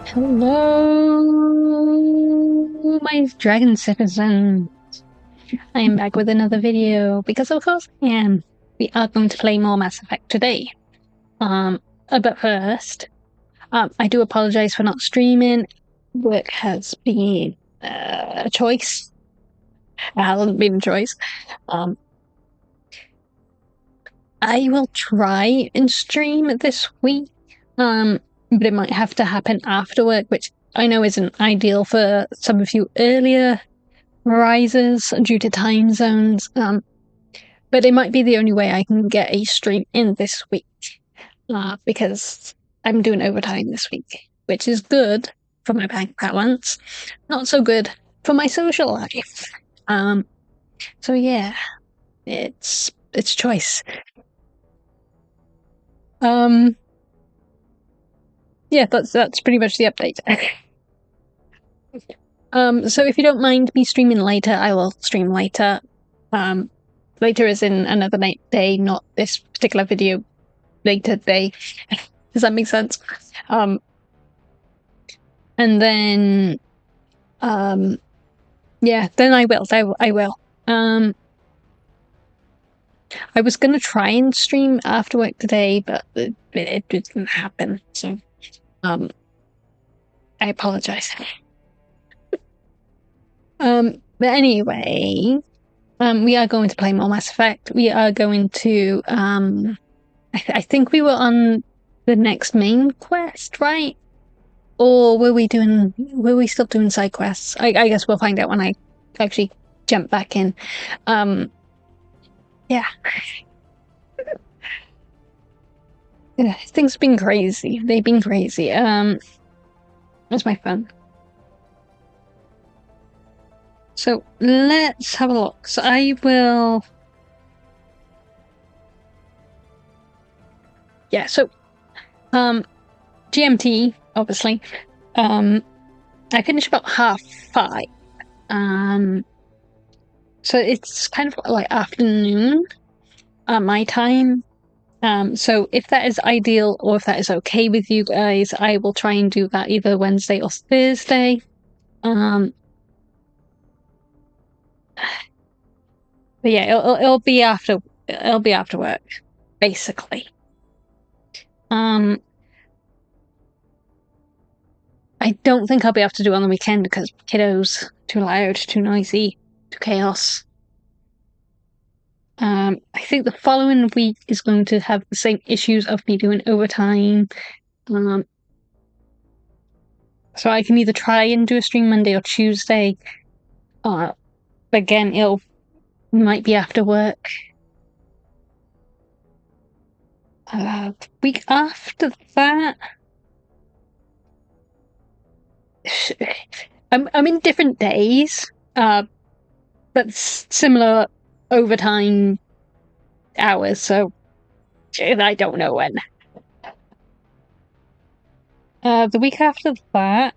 Hello, my dragon citizens. I am back with another video because, of course, I am. We are going to play more Mass Effect today. But first, I do apologize for not streaming. Work has been a choice. It hasn't been a choice. I will try and stream this week. But it might have to happen after work, which I know isn't ideal for some of you earlier rises due to time zones. But it might be the only way I can get a stream in this week. Because I'm doing overtime this week, which is good for my bank balance, not so good for my social life. So yeah, it's choice. Yeah, that's pretty much the update. So if you don't mind me streaming later, I will stream later. Later is in another day, not this particular video. Later day. Does that make sense? And then, yeah, then I will. I will. I was gonna try and stream after work today, but it didn't happen. So, I apologize. But anyway, we are going to play more Mass Effect. We are going to, I think we were on the next main quest, right? Or were we still doing side quests? I guess we'll find out when I actually jump back in. Yeah. Things have been crazy. They've been crazy. Where's my phone? So let's have a look. So I will. Yeah, so GMT, obviously. I finished about 5:30. So it's kind of like afternoon my time. So if that is ideal or if that is okay with you guys, I will try and do that either Wednesday or Thursday. But yeah, it'll be after work, basically. I don't think I'll be able to do it on the weekend because kiddos too loud, too noisy, too chaos. I think the following week is going to have the same issues of me doing overtime. So I can either try and do a stream Monday or Tuesday. Again, might be after work. The week after that, I'm in different days, but similar overtime hours, so I don't know when. The week after that,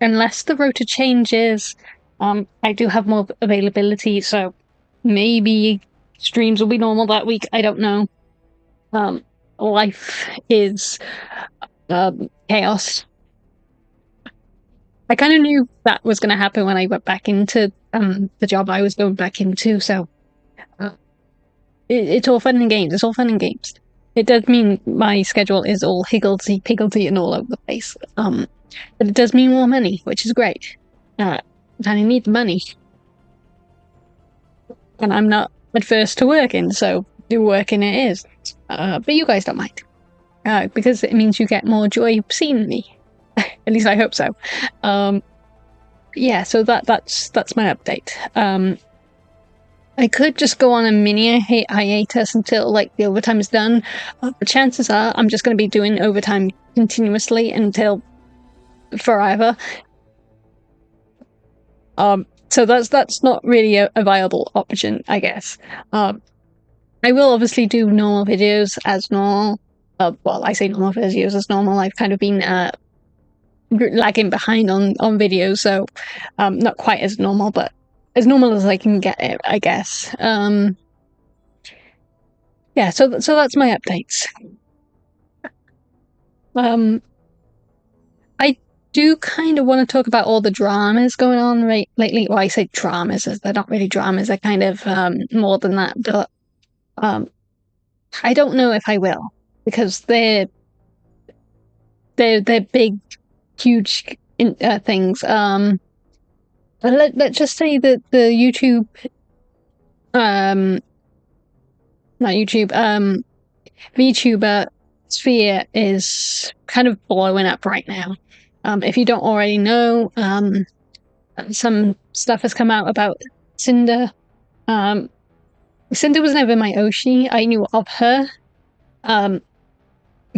unless the rota changes, I do have more availability, so maybe streams will be normal that week. I don't know. Life is chaos. I kind of knew that was going to happen when I went back into the job I was going back into, so it's all fun and games. It's all fun and games. It does mean my schedule is all higgledy-piggledy and all over the place. But it does mean more money, which is great. And I need the money. And I'm not adverse to working, so do working it is. But you guys don't mind. Because it means you get more joy seeing me. At least I hope so. Yeah, so that's my update. I could just go on a mini hiatus until like the overtime is done. But chances are I'm just going to be doing overtime continuously until forever. So that's not really a viable option, I guess. I will obviously do normal videos as normal. Well, I say normal videos as normal. I've kind of been lagging behind on videos, so not quite as normal, but as normal as I can get it, I guess. Yeah, so that's my updates. I do kind of want to talk about all the dramas going on lately. Well, I say dramas, they're not really dramas. They're kind of more than that. But I don't know if I will, because they're big, huge things. Let's just say that the YouTube, not YouTube, Vtuber sphere is kind of blowing up right now. If you don't already know, some stuff has come out about Cinder. Cinder was never my Oshi. I knew of her, but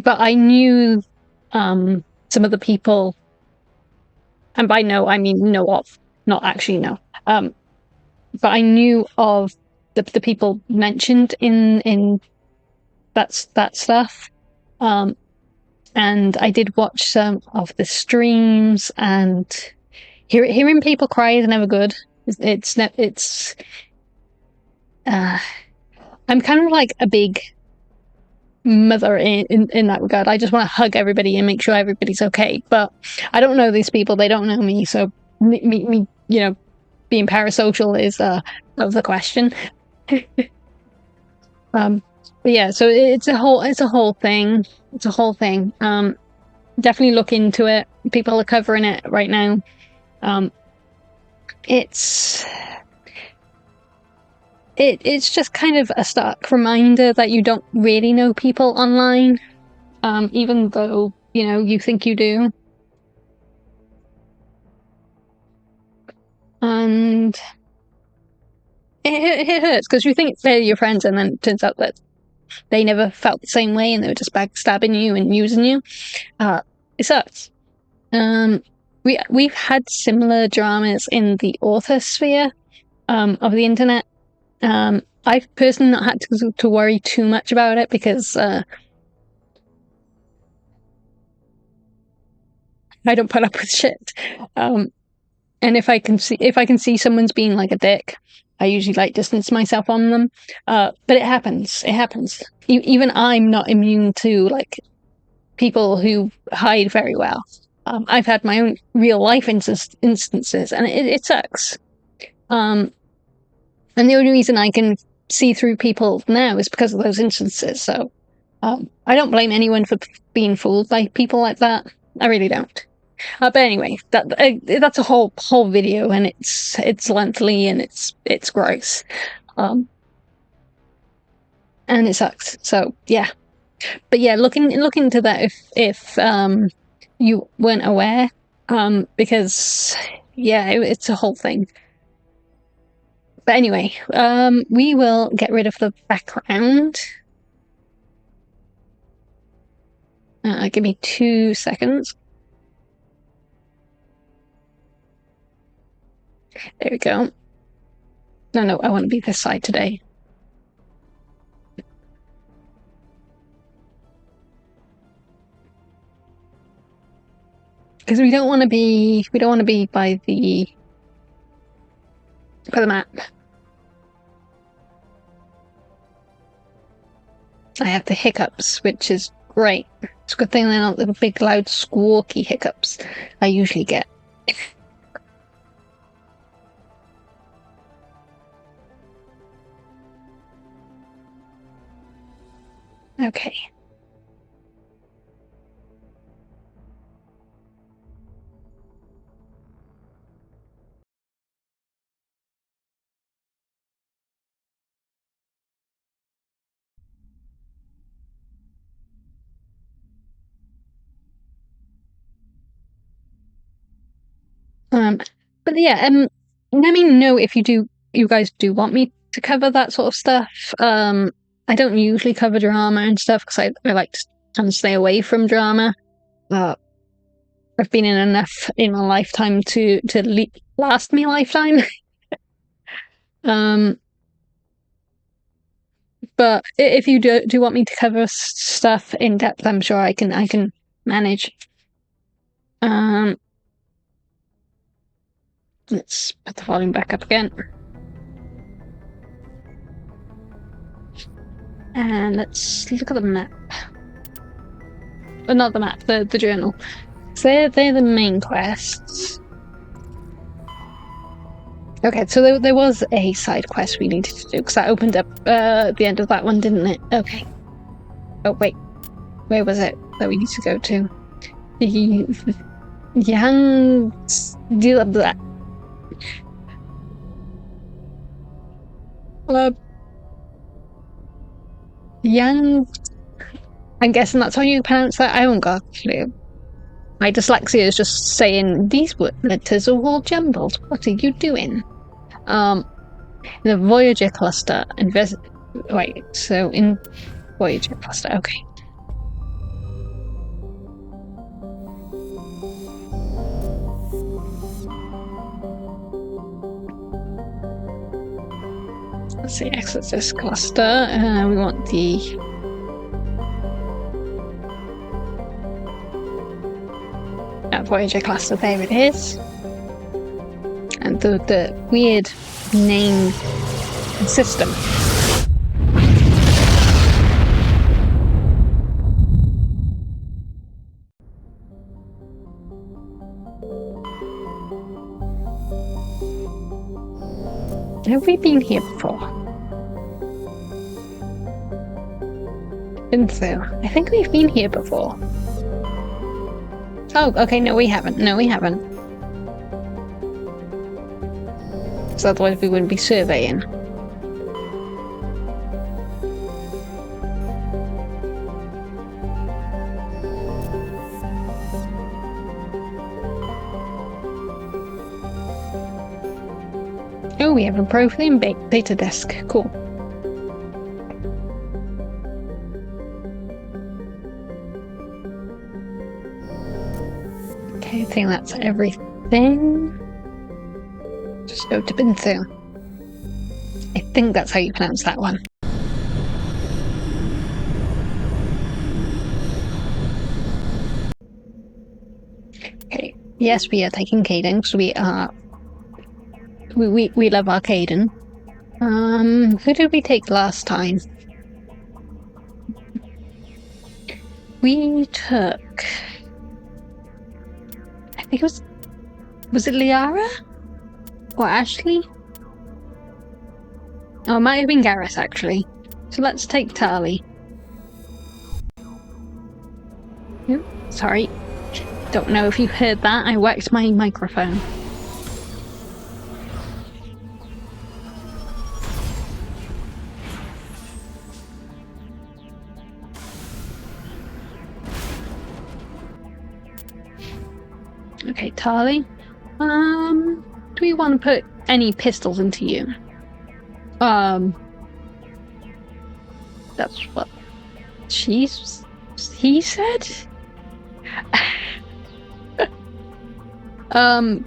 I knew some of the people, and by know I mean know of, not actually know. But I knew of the people mentioned in that stuff. And I did watch some of the streams, and hearing people cry is never good. I'm kind of like a big mother in that regard. I just want to hug everybody and make sure everybody's okay. But I don't know these people; they don't know me, so me being parasocial is out of the question. But yeah, so it's a whole thing. It's a whole thing. Definitely look into it. People are covering it right now. It's just kind of a stark reminder that you don't really know people online, even though you think you do. And it hurts because you think they're your friends, and then it turns out that they never felt the same way, and they were just backstabbing you and using you. It sucks. We've had similar dramas in the author sphere of the internet. I've personally not had to worry too much about it because I don't put up with shit. And if I can see someone's being like a dick, I usually distance myself from them. But it happens. It happens. Even I'm not immune to people who hide very well. I've had my own real life instances, and it sucks. And the only reason I can see through people now is because of those instances. So I don't blame anyone for being fooled by people like that. I really don't. But anyway, that's a whole video, and it's lengthy and it's gross, and it sucks. So yeah, but yeah, look into that if you weren't aware, because yeah, it's a whole thing. But anyway, we will get rid of the background. Give me 2 seconds. There we go. No, I want to be this side today. Because we don't want to be by the map. I have the hiccups, which is great. It's a good thing they're not the big, loud, squawky hiccups I usually get. Okay. But yeah, let me know if you guys do want me to cover that sort of stuff. I don't usually cover drama and stuff because I like to kind of stay away from drama. I've been in enough in my lifetime to last me a lifetime. But if you do want me to cover stuff in depth, I'm sure I can manage. Let's put the volume back up again. And let's look at the map. Not the map, the journal. they're the main quests. Okay, so there was a side quest we needed to do, because that opened up at the end of that one, didn't it? Okay. Oh, wait. Where was it that we need to go to? Yang... Yang... I'm guessing that's how you pronounce that? I haven't got a clue. My dyslexia is just saying, these letters are all jumbled. What are you doing? The Voyager cluster. Wait, so in Voyager cluster, okay. Let's see, exit this cluster. We want the Voyager cluster, there it is. And the weird name system. Have we been here before? Been through. I think we've been here before. Oh, okay, no we haven't. No, we haven't. So otherwise we wouldn't be surveying. Oh, we have a profane beta disk. Cool. Okay, I think that's everything. Just go to Binthu. I think that's how you pronounce that one. Okay, yes, we are taking Caden, because we are... We love our Caden. Who did we take last time? We took... I think it was... Was it Liara? Or Ashley? Oh, it might have been Gareth, actually. So let's take Tali. Ooh, sorry. Don't know if you heard that. I whacked my microphone. Okay, Tali. Do we want to put any pistols into you? That's what he said? I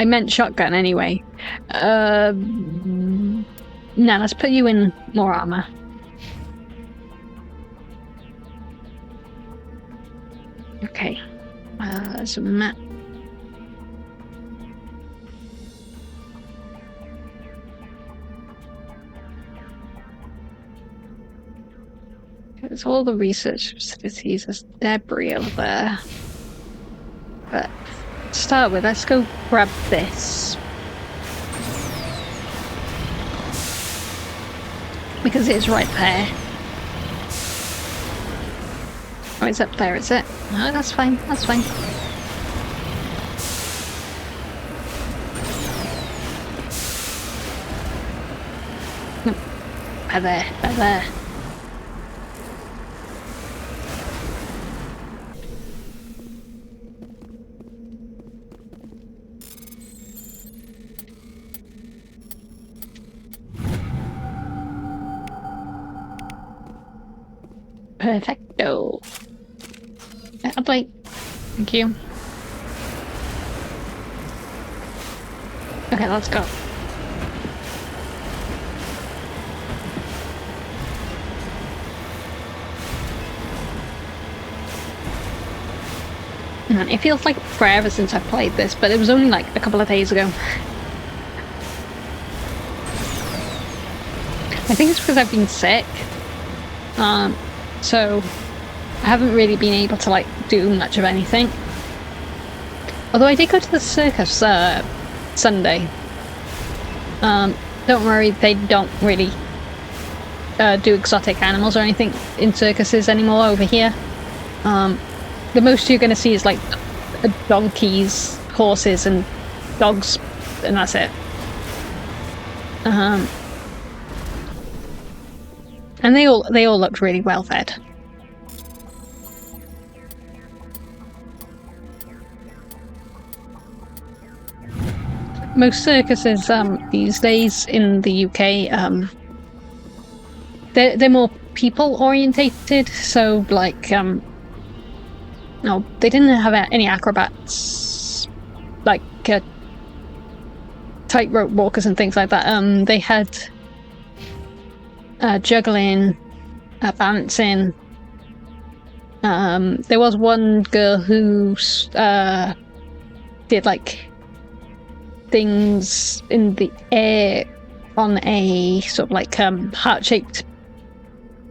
meant shotgun anyway. No, let's put you in more armor. Okay. There's a map. There's all the research facilities. There's debris over there. But to start with, let's go grab this. Because it's right there. Oh, it's up there, is it? No, that's fine, that's fine. By there, by there. Perfecto. I'll wait. Thank you. Okay, let's go. Man, it feels like forever since I've played this, but it was only like a couple of days ago. I think it's because I've been sick. So I haven't really been able to like do much of anything. Although I did go to the circus Sunday. Don't worry, they don't really do exotic animals or anything in circuses anymore over here. The most you're going to see is like donkeys, horses, and dogs, and that's it. And they all looked really well fed. Most circuses these days in the UK, they're more people orientated. So like, no, they didn't have any acrobats, like tightrope walkers and things like that. They had juggling, balancing. There was one girl who did like things in the air on a sort of like heart-shaped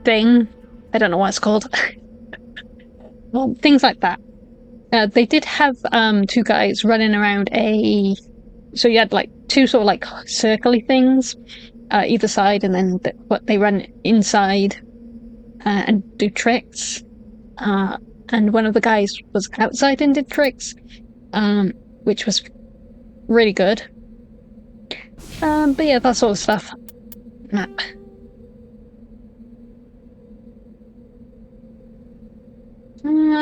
thing. I don't know what it's called. Well, things like that. They did have two guys running around so you had like two sort of like circly things either side, and then they run inside and do tricks. And one of the guys was outside and did tricks, which was really good. But yeah, that sort of stuff. Map.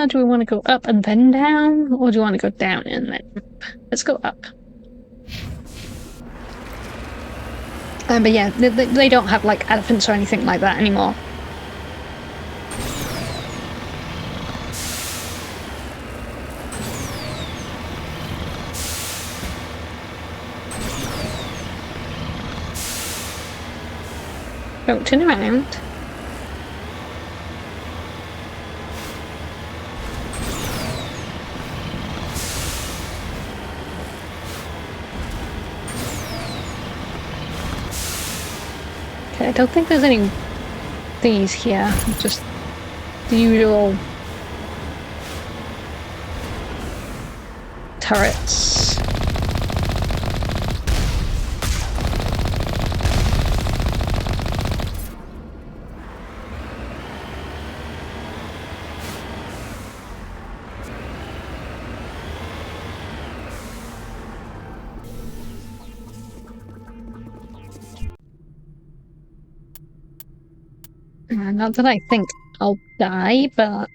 Do we want to go up and then down, or do we want to go down and then up? Let's go up. But yeah, they don't have like elephants or anything like that anymore. Don't turn around. Okay, I don't think there's any thingies here. Just the usual turrets. Not that I think I'll die, but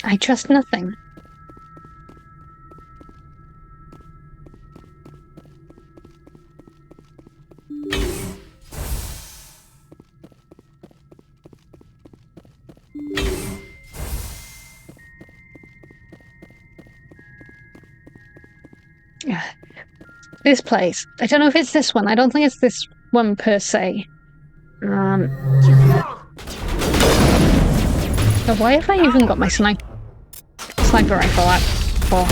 I trust nothing. This place. I don't know if it's this one. I don't think it's this one per se. So why have I even got my sniper rifle out for?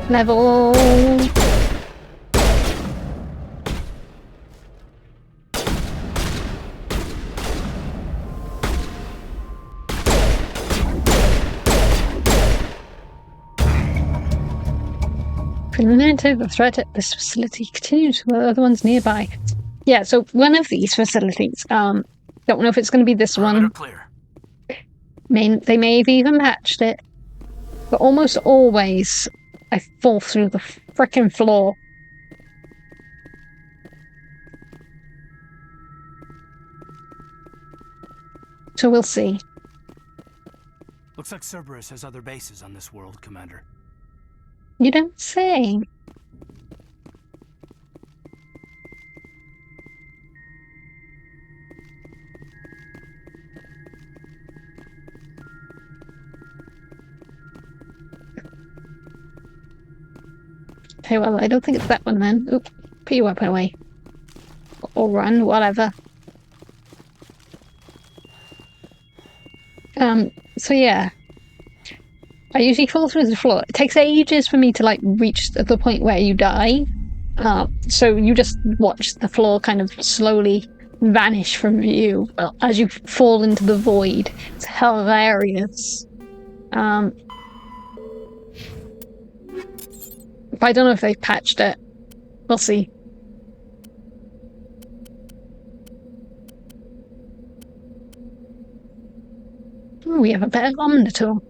Level. Preliminary the threat at this facility continues with other ones nearby. Yeah, so one of these facilities, don't know if it's going to be this one. They may have even patched it, but almost always I fall through the frickin' floor. So we'll see. Looks like Cerberus has other bases on this world, Commander. You don't say. Okay, well, I don't think it's that one then. Oop. Put your weapon away. Or run, whatever. So yeah. I usually fall through the floor. It takes ages for me to like reach the point where you die. So you just watch the floor kind of slowly vanish from view as you fall into the void. It's hilarious. But I don't know if they've patched it. We'll see. Ooh, we have a better tool.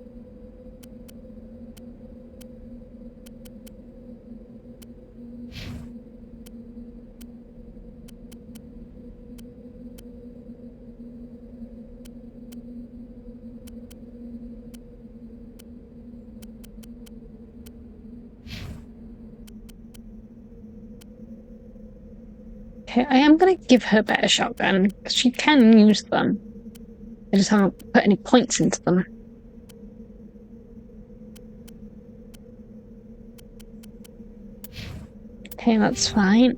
Okay, I am going to give her better shotgun, because she can use them. I just haven't put any points into them. Okay, that's fine.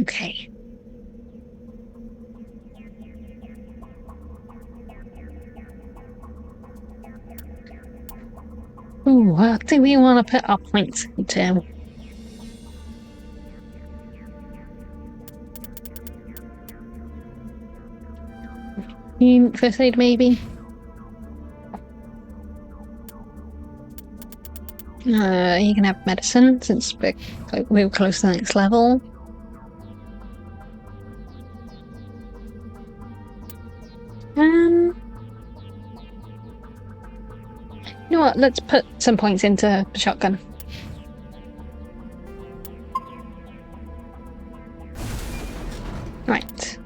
Okay. Ooh, what do we want to put our points into? First aid, maybe? You can have medicine, since we're close to the next level. You know what, let's put some points into the shotgun. Right.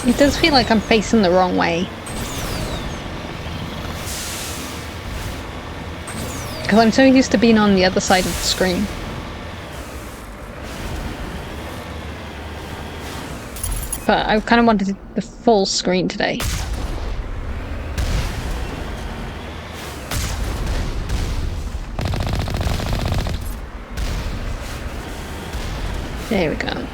It does feel like I'm facing the wrong way. Because I'm so used to being on the other side of the screen. But I kind of wanted the full screen today. There we go.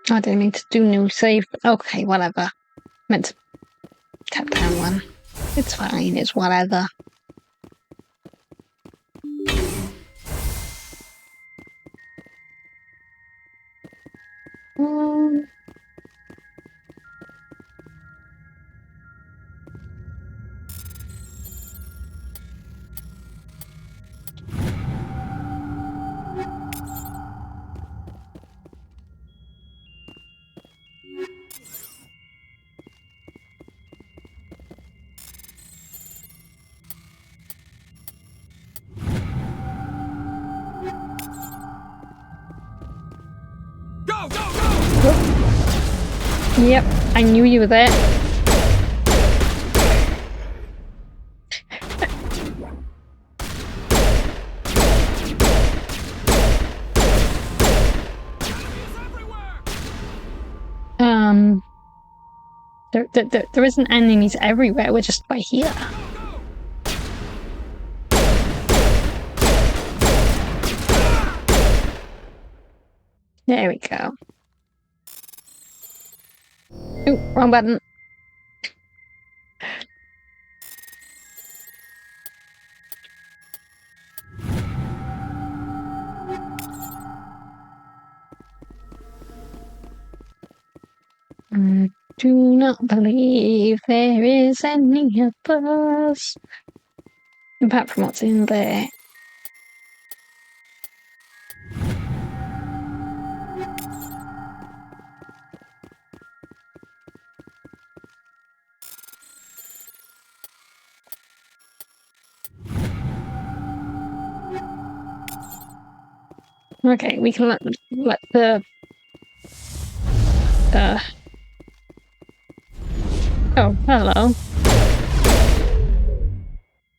I don't need to do new save. Okay, whatever. Meant to tap down one. It's fine, it's whatever. Go, go, go! Yep, I knew you were there. There isn't enemies everywhere, we're just by here. There we go. Ooh, wrong button. I do not believe there is any of us. Apart from what's in there. Okay, we can let the... Oh, hello.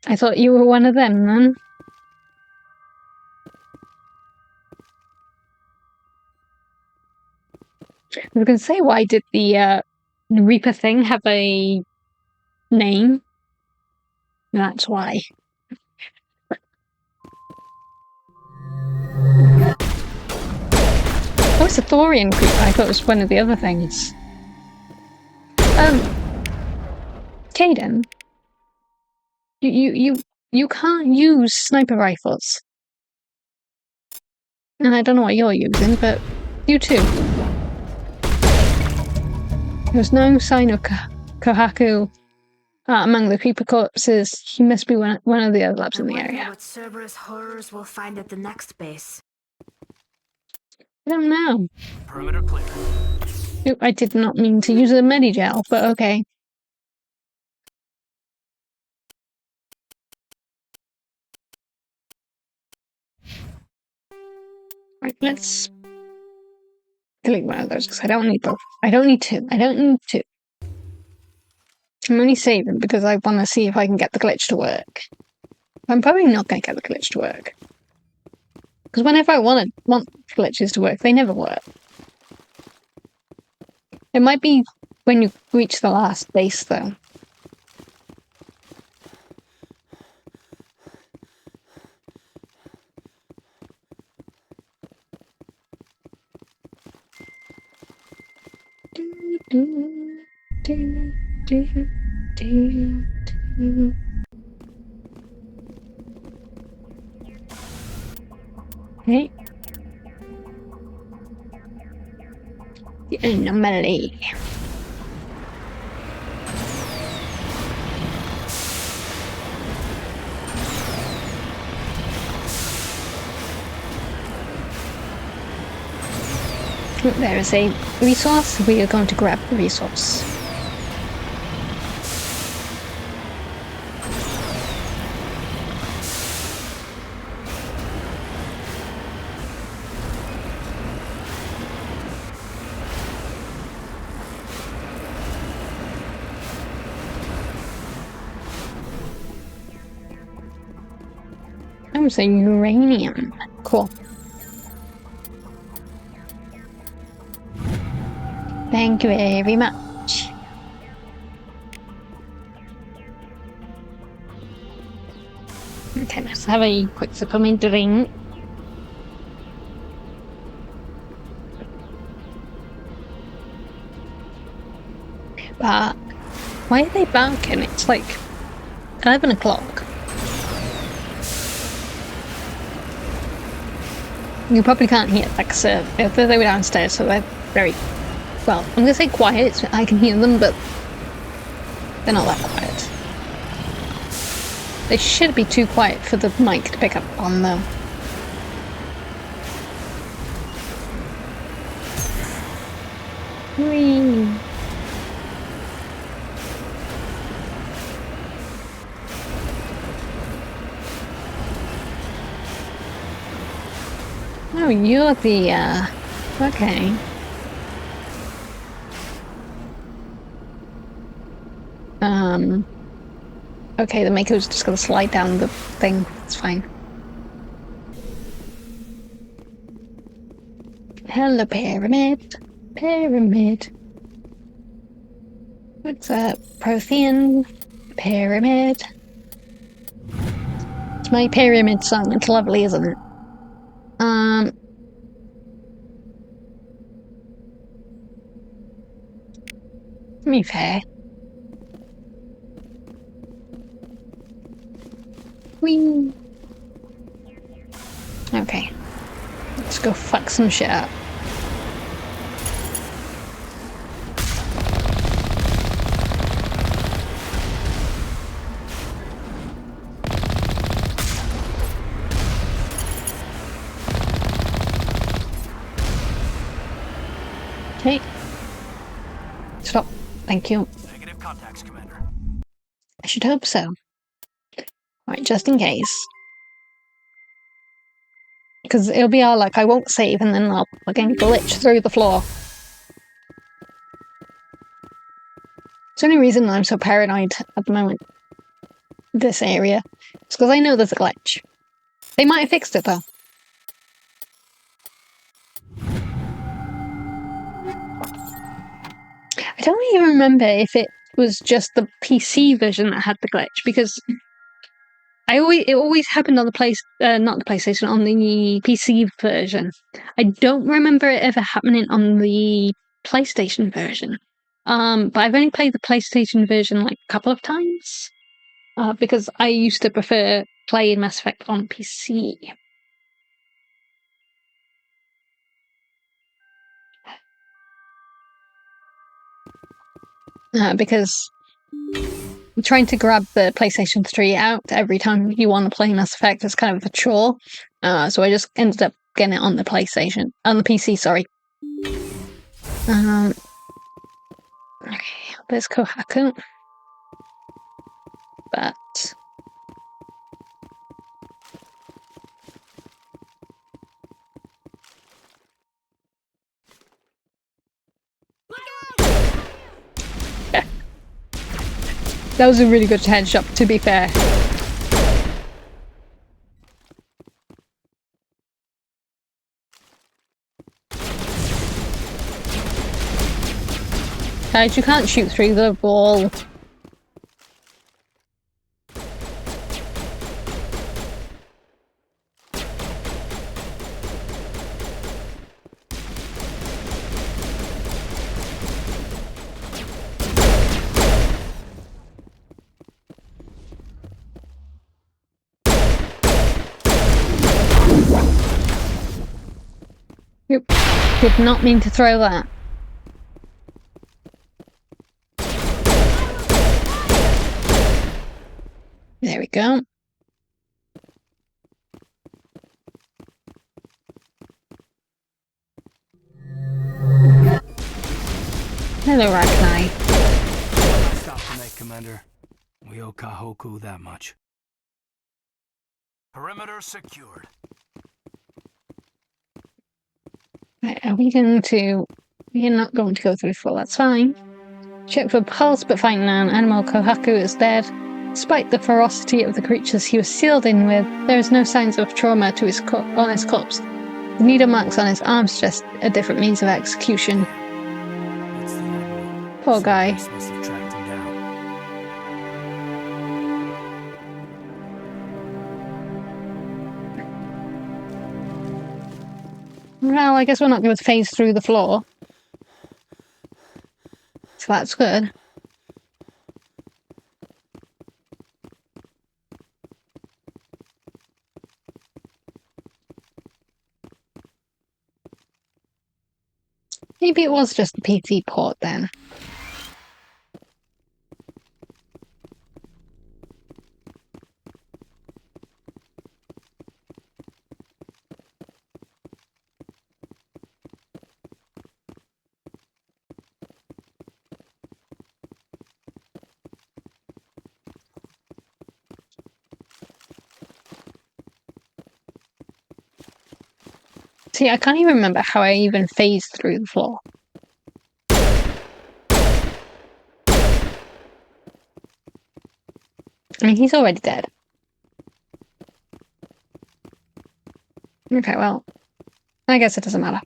I thought you were one of them, then. I was going to say, why did the Reaper thing have a name? That's why. Oh, it's a Thorian creeper. I thought it was one of the other things. Caden, you can't use sniper rifles. And I don't know what you're using, but you too. There's no sign of Kohaku among the creeper corpses. He must be one of the other labs in the area. What Cerberus horrors we'll find at the next base. I don't know. Perimeter clear. Oop, I did not mean to use a Medigel, but okay. Right, let's delete one of those because I don't need both. I don't need two. I don't need two. I'm only saving because I want to see if I can get the glitch to work. I'm probably not going to get the glitch to work. Because whenever I want glitches to work, they never work. It might be when you reach the last base, though. Hey. The anomaly. There is a resource. We are going to grab the resource. I'm saying uranium. Cool. Thank you very much. Okay, let's have a quick sip of my drink. But why are they barking? It's like 11 o'clock. You probably can't hear it, like, so they were downstairs, so they're very, well, I'm gonna say quiet. I can hear them, but they're not that quiet. They should be too quiet for the mic to pick up on, though. Whee! Oh, you're the, okay. Okay, the Mako's just gonna slide down the thing. It's fine. Hello, Pyramid. Pyramid. What's up, Prothean? Pyramid. It's my pyramid song. It's lovely, isn't it? To be fair. Whee! Okay. Let's go fuck some shit up. Okay. Stop. Thank you. Negative contacts, Commander. I should hope so. Right, just in case. Because it'll be all like, I won't save, and then I'll again glitch through the floor. It's the only reason I'm so paranoid at the moment. This area. It's because I know there's a glitch. They might have fixed it though. I don't even remember if it was just the PC version that had the glitch, because it always happened on the not the PlayStation, on the PC version. I don't remember it ever happening on the PlayStation version. But I've only played the PlayStation version like a couple of times, because I used to prefer playing Mass Effect on PC. Because trying to grab the PlayStation 3 out every time you want to play Mass Effect is kind of a chore. So I just ended up getting it on the PC, sorry. Okay, there's Kohaku. But that was a really good headshot, to be fair. Guys, you can't shoot through the wall. Did not mean to throw that. There we go. Hello, Ragnar. Stop to make, Commander. We owe Kahoku that much. Perimeter secured. Right, we're not going to go through the floor, that's fine. Check for pulse, but finding an animal, Kohaku is dead. Despite the ferocity of the creatures he was sealed in with, there is no signs of trauma to on his corpse. The needle marks on his arms suggest a different means of execution. Poor guy. Must have tracked him down. Well, I guess we're not going to phase through the floor. So that's good. Maybe it was just the PC port then. See, I can't even remember how I even phased through the floor. I mean, he's already dead. Okay, well, I guess it doesn't matter.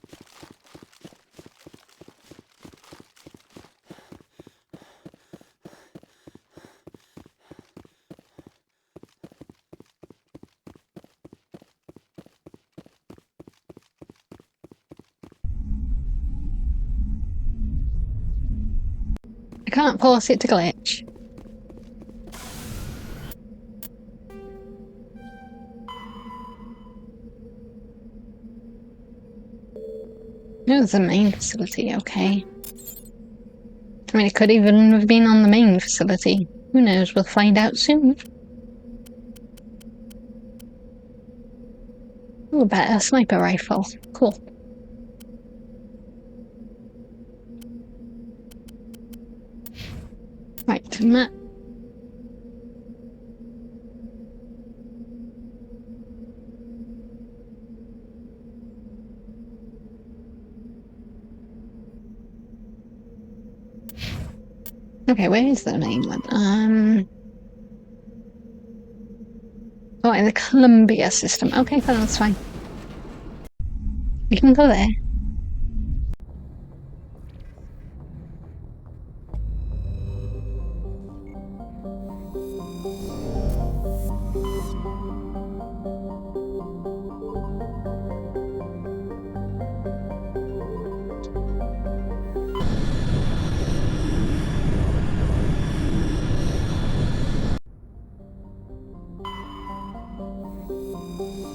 I can't force it to glitch. No, it's a main facility, okay. I mean, it could even have been on the main facility. Who knows, we'll find out soon. Oh, better sniper rifle. Cool. Right, map. Okay, where is the main one? Oh, in the Columbia system. Okay, fine, that's fine. We can go there.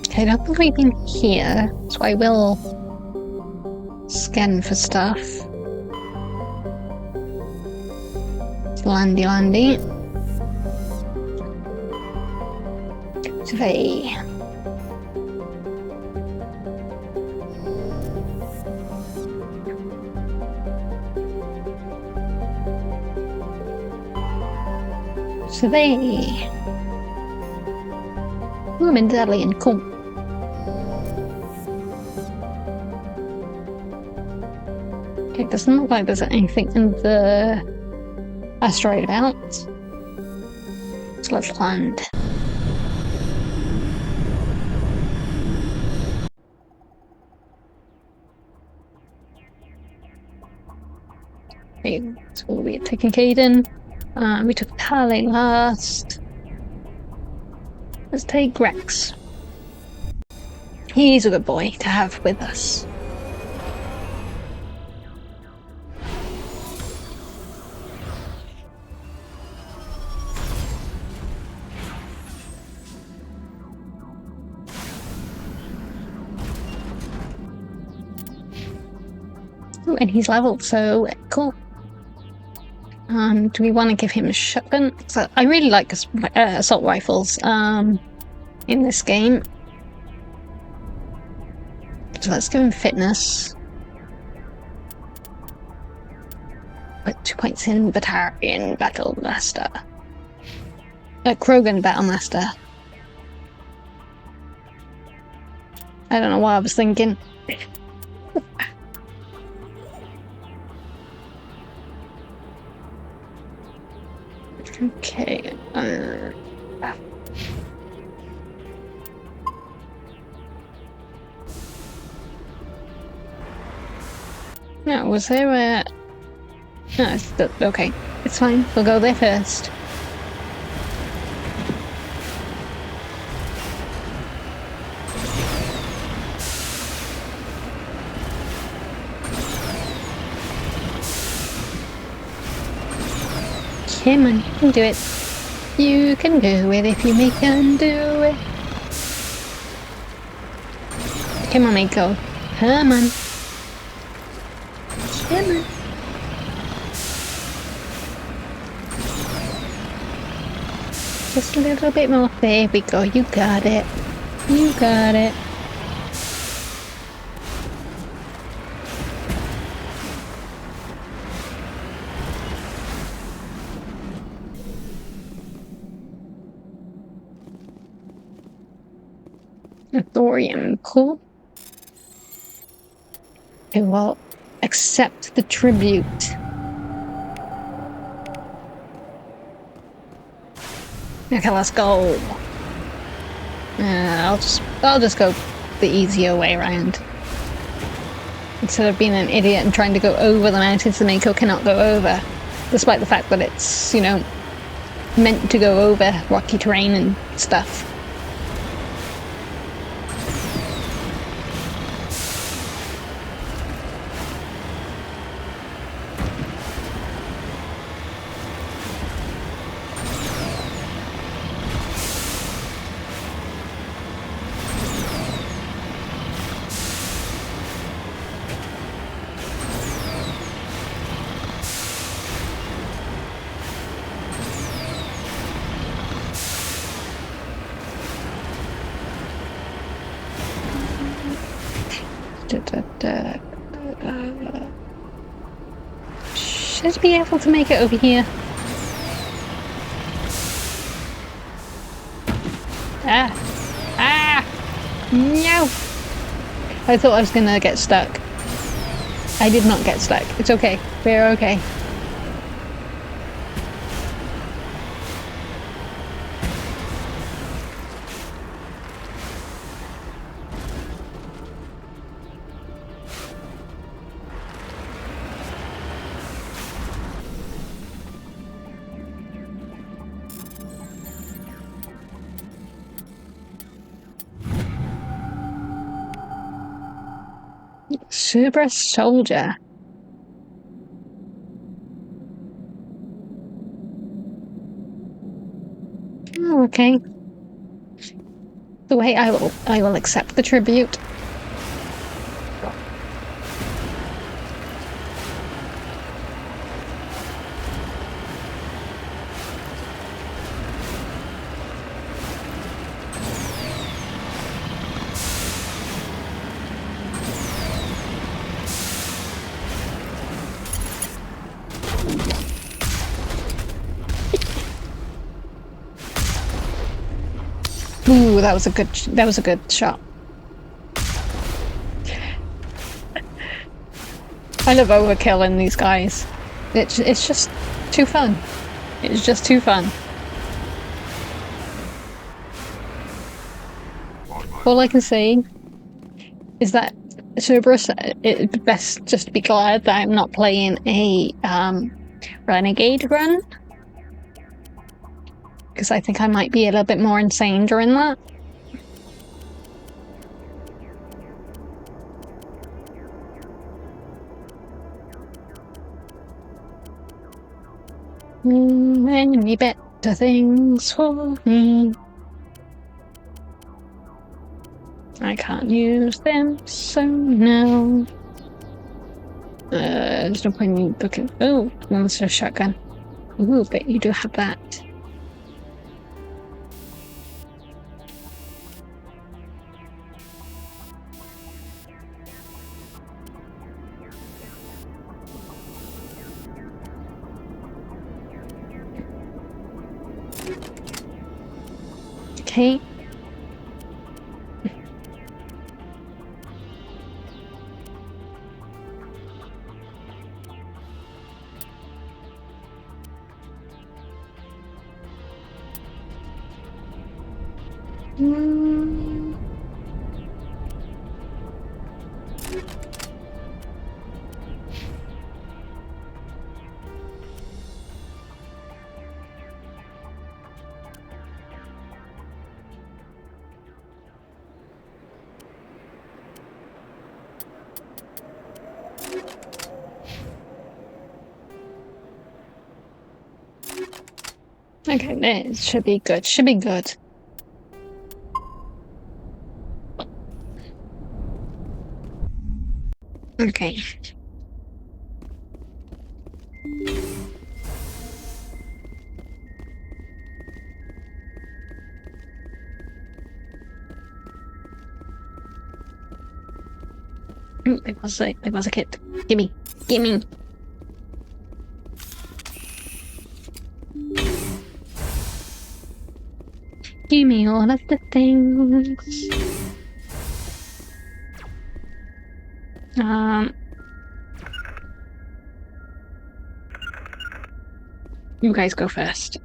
Okay, I don't think we've been here, so I will scan for stuff. Landy. Survey. Survey. Woman's alien, cool. Okay, doesn't look like there's anything in the asteroid belt. So let's land. Okay, so we're taking Caden. We took Pale last. Let's take Rex. He's a good boy to have with us. Oh, and he's leveled, so cool. Do we want to give him a shotgun? So I really like assault rifles in this game. So let's give him fitness. Put 2 points in Batarian Battle Master. Krogan Battle Master. I don't know what I was thinking. Okay. No, was there a... No, it's okay. It's fine. We'll go there first. Come on, you can do it. You can do it if you can do it. Come on, Mako. Come on. Come on. Just a little bit more. There we go. You got it. You got it. Thorium, cool. Okay, well, accept the tribute. Okay, let's go. I'll just go the easier way around. Instead of being an idiot and trying to go over the mountains the Mako cannot go over, despite the fact that it's, you know, meant to go over rocky terrain and stuff. Should be able to make it over here. No! I thought I was gonna get stuck. I did not get stuck. It's okay. We're okay. Cerberus soldier. Oh, okay. The way I will accept the tribute. Ooh, that was a good shot. I love overkilling these guys. It's just too fun. It's just too fun. All I can say is that Cerberus, it's best just be glad that I'm not playing a renegade run, because I think I might be a little bit more insane during that. Any better things for me. I can't use them, so no. There's no point in me looking. Oh, monster shotgun. Ooh, but you do have that. Okay. Okay, it should be good. Should be good. Okay. It was a kid. Gimme. Gimme. Gimme all of the things. You guys go first.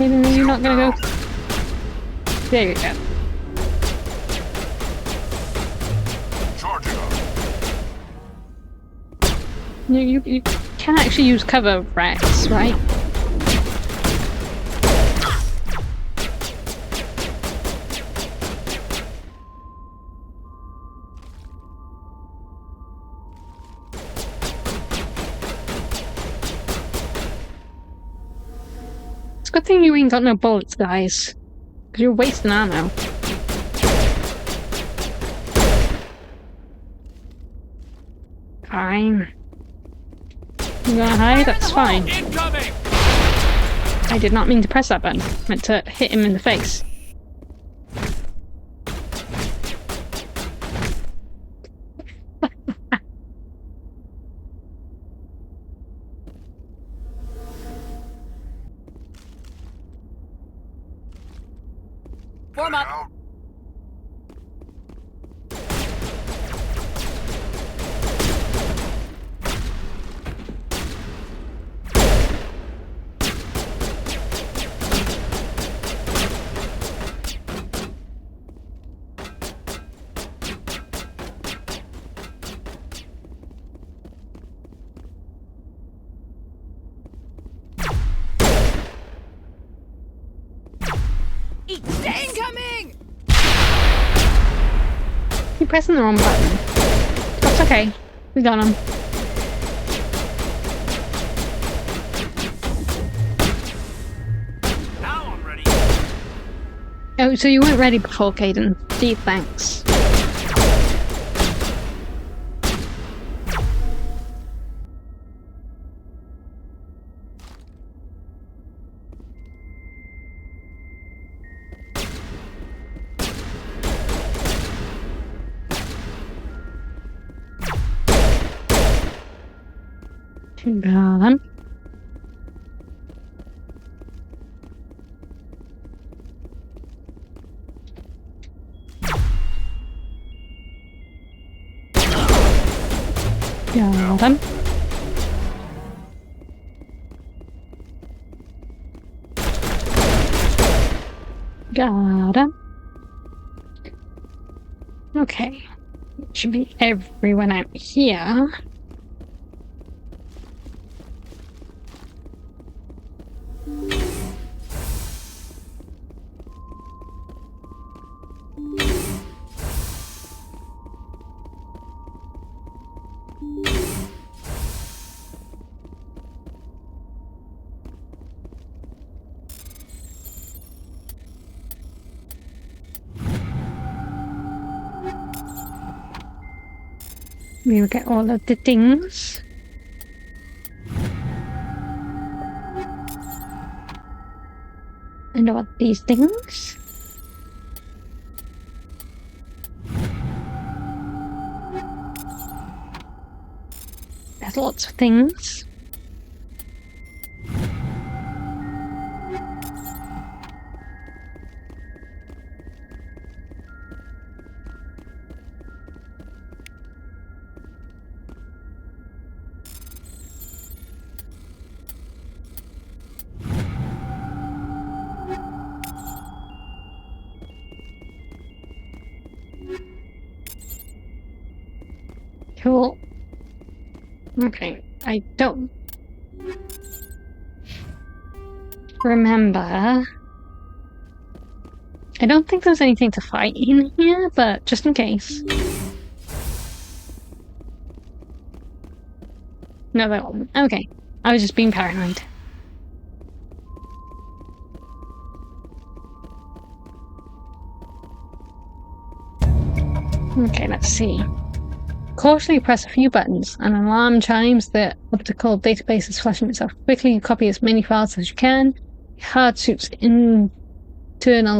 You're not gonna go. There you go. Charging up. No, you can actually use cover, Rex, right? It's a good thing you ain't got no bullets, guys. Because you're wasting ammo. Fine. You gonna hide? That's fine. Incoming! I did not mean to press that button. I meant to hit him in the face. Form up. Incoming! You're pressing the wrong button. That's okay. We got him. Now I'm ready. Oh, so you weren't ready before, Caden. Gee, thanks. Too bad. Got him. Got him. Okay. Should be everyone out here. We will get all of the things. And what these things? There's lots of things. Cool. Okay, I don't remember. I don't think there's anything to fight in here, but just in case. No, there wasn't. Okay, I was just being paranoid. Okay, let's see. Cautiously press a few buttons. An alarm chimes, the optical database is flashing itself quickly. You copy as many files as you can. Your hard suit's internal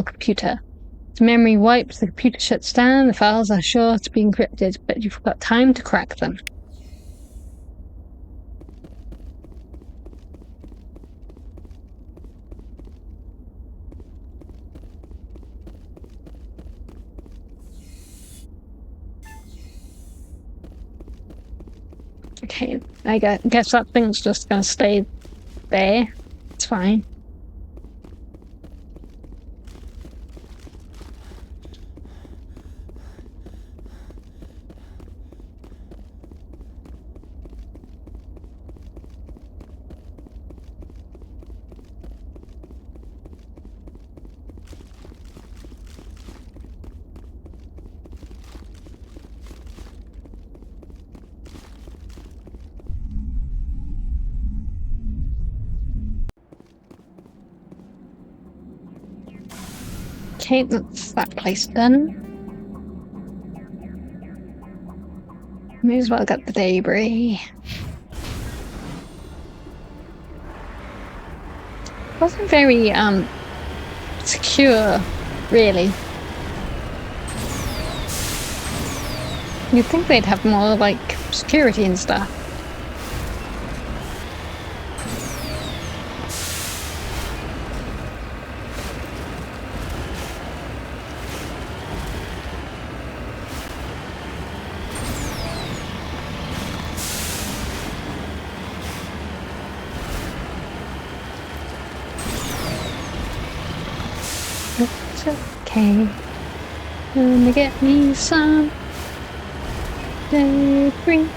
computer. As memory wipes, the computer shuts down. The files are sure to be encrypted, but you've got time to crack them. Okay, I guess that thing's just gonna stay there. It's fine. Okay, that's that place done. May as well get the debris. Wasn't very secure, really. You'd think they'd have more like security and stuff. It's okay. Gonna get me some debris.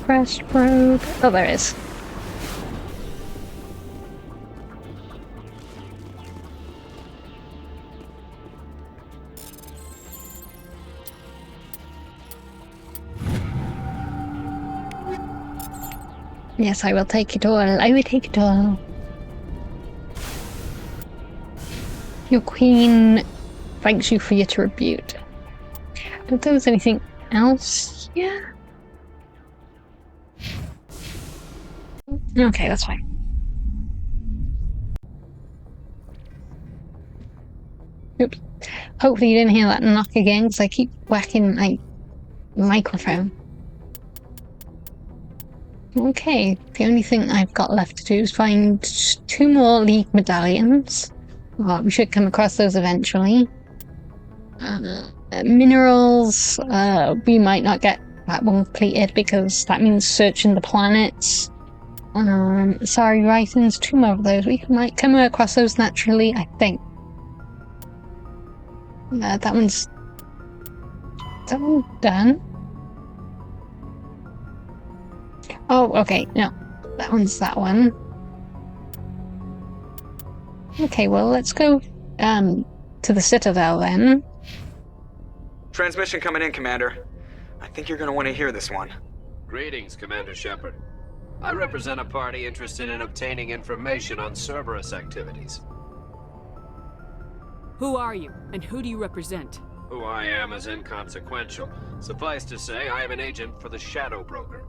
Crashed probe. Oh, there is. Yes, I will take it all. I will take it all. Your queen thanks you for your tribute. If there was anything else, yeah. Okay, that's fine. Oops. Hopefully you didn't hear that knock again, because I keep whacking my microphone. Okay, the only thing I've got left to do is find 2 more League medallions. Well, we should come across those eventually. Minerals, we might not get that one completed because that means searching the planets. Sorry, writings, 2 more of those. We might come across those naturally, I think. That one's done. Oh, okay, no. That one's that one. Okay, well, let's go, to the Citadel then. Transmission coming in, Commander. I think you're gonna want to hear this one. Greetings, Commander Shepard. I represent a party interested in obtaining information on Cerberus activities. Who are you, and who do you represent? Who I am is inconsequential. Suffice to say, I am an agent for the Shadow Broker.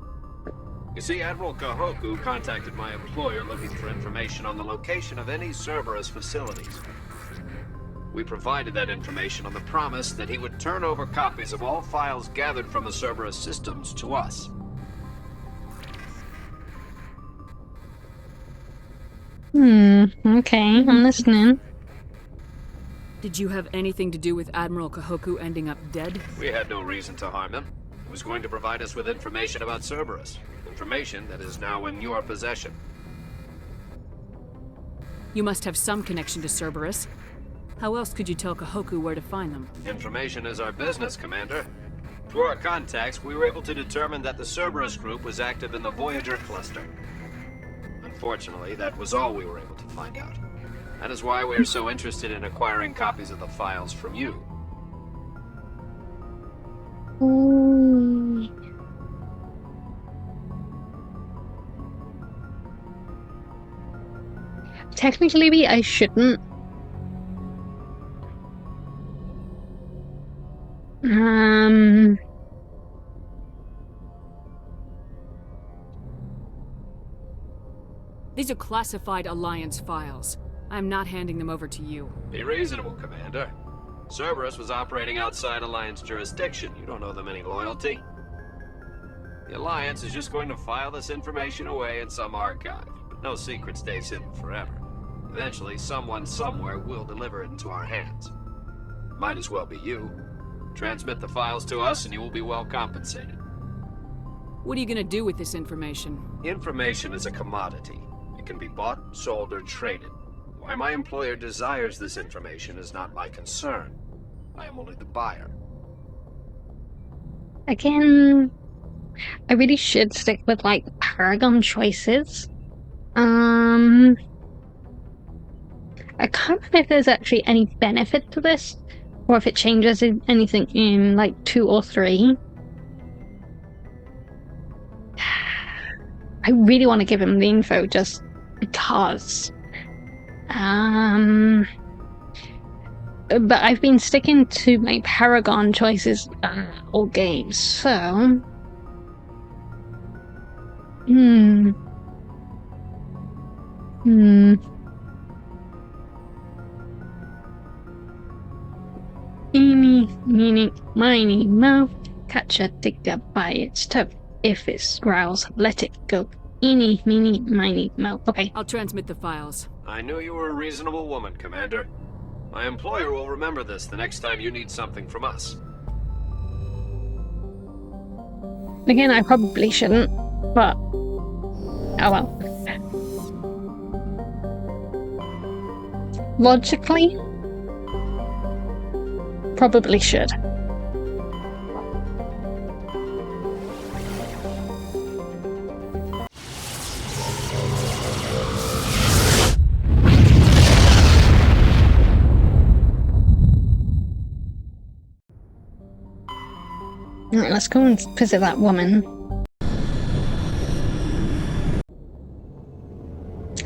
You see, Admiral Kahoku contacted my employer looking for information on the location of any Cerberus facilities. We provided that information on the promise that he would turn over copies of all files gathered from the Cerberus systems to us. Okay, I'm listening. Did you have anything to do with Admiral Kahoku ending up dead? We had no reason to harm him. He was going to provide us with information about Cerberus. Information that is now in your possession. You must have some connection to Cerberus. How else could you tell Kahoku where to find them? Information is our business, Commander. Through our contacts, we were able to determine that the Cerberus group was active in the Voyager cluster. Unfortunately, that was all we were able to find out. That is why we are so interested in acquiring copies of the files from you. Technically, I shouldn't. These are classified Alliance files. I'm not handing them over to you. Be reasonable, Commander. Cerberus was operating outside Alliance jurisdiction. You don't owe them any loyalty. The Alliance is just going to file this information away in some archive, but no secret stays hidden forever. Eventually, someone somewhere will deliver it into our hands. Might as well be you. Transmit the files to us and you will be well compensated. What are you gonna do with this information? Information is a commodity. It can be bought, sold, or traded. Why my employer desires this information is not my concern. I am only the buyer. Again, I really should stick with, like, Paragon choices. I can't remember if there's actually any benefit to this, or if it changes anything in, like, 2 or 3. I really want to give him the info just because. But I've been sticking to my Paragon choices all games, so. Eeny, meeny, miny, mo. Catch a digger by its toe. If it growls, let it go. Eeny, meeny, miny, mo. Okay. I'll transmit the files. I knew you were a reasonable woman, Commander. My employer will remember this the next time you need something from us. Again, I probably shouldn't, but oh well. Logically, probably should. Alright, let's go and visit that woman.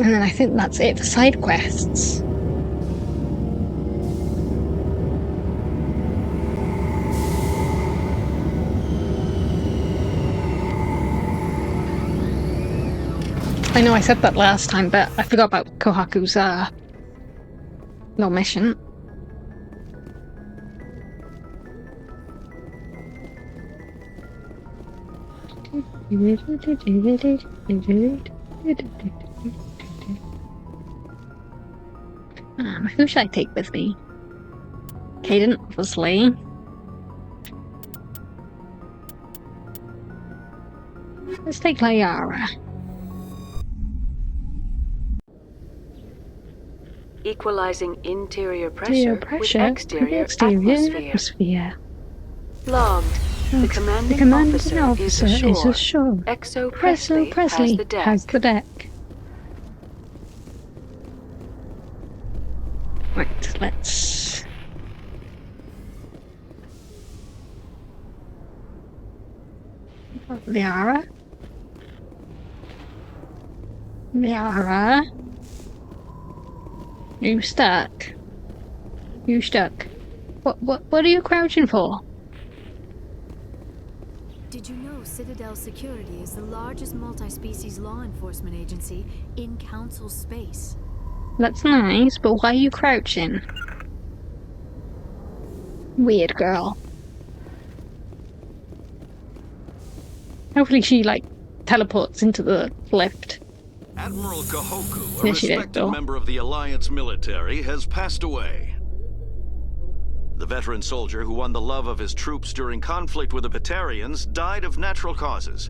And then I think that's it for side quests. I know I said that last time, but I forgot about Kohaku's little mission. Who should I take with me? Caden, obviously. Let's take Lyara. Equalizing interior pressure, with exterior atmosphere. Logged. The commanding officer is ashore. Exo Presley has the deck. Right, let's... Lyara? Lyara? You stuck? You stuck? What are you crouching for? Did you know Citadel Security is the largest multi-species law enforcement agency in Council space? That's nice, but why are you crouching? Weird girl. Hopefully she, like, teleports into the lift. Admiral Kahoku, a respected member of the Alliance military, has passed away. The veteran soldier who won the love of his troops during conflict with the Batarians died of natural causes.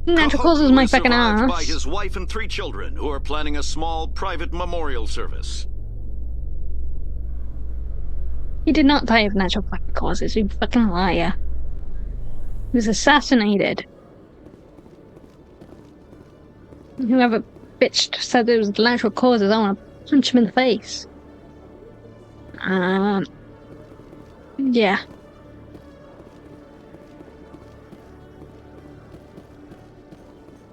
Natural causes my fucking ass. By his wife and 3 children, who are planning a small private memorial service. He did not die of natural fucking causes, you fucking liar. He was assassinated. Whoever bitch said it was natural causes, I want to punch him in the face. Yeah.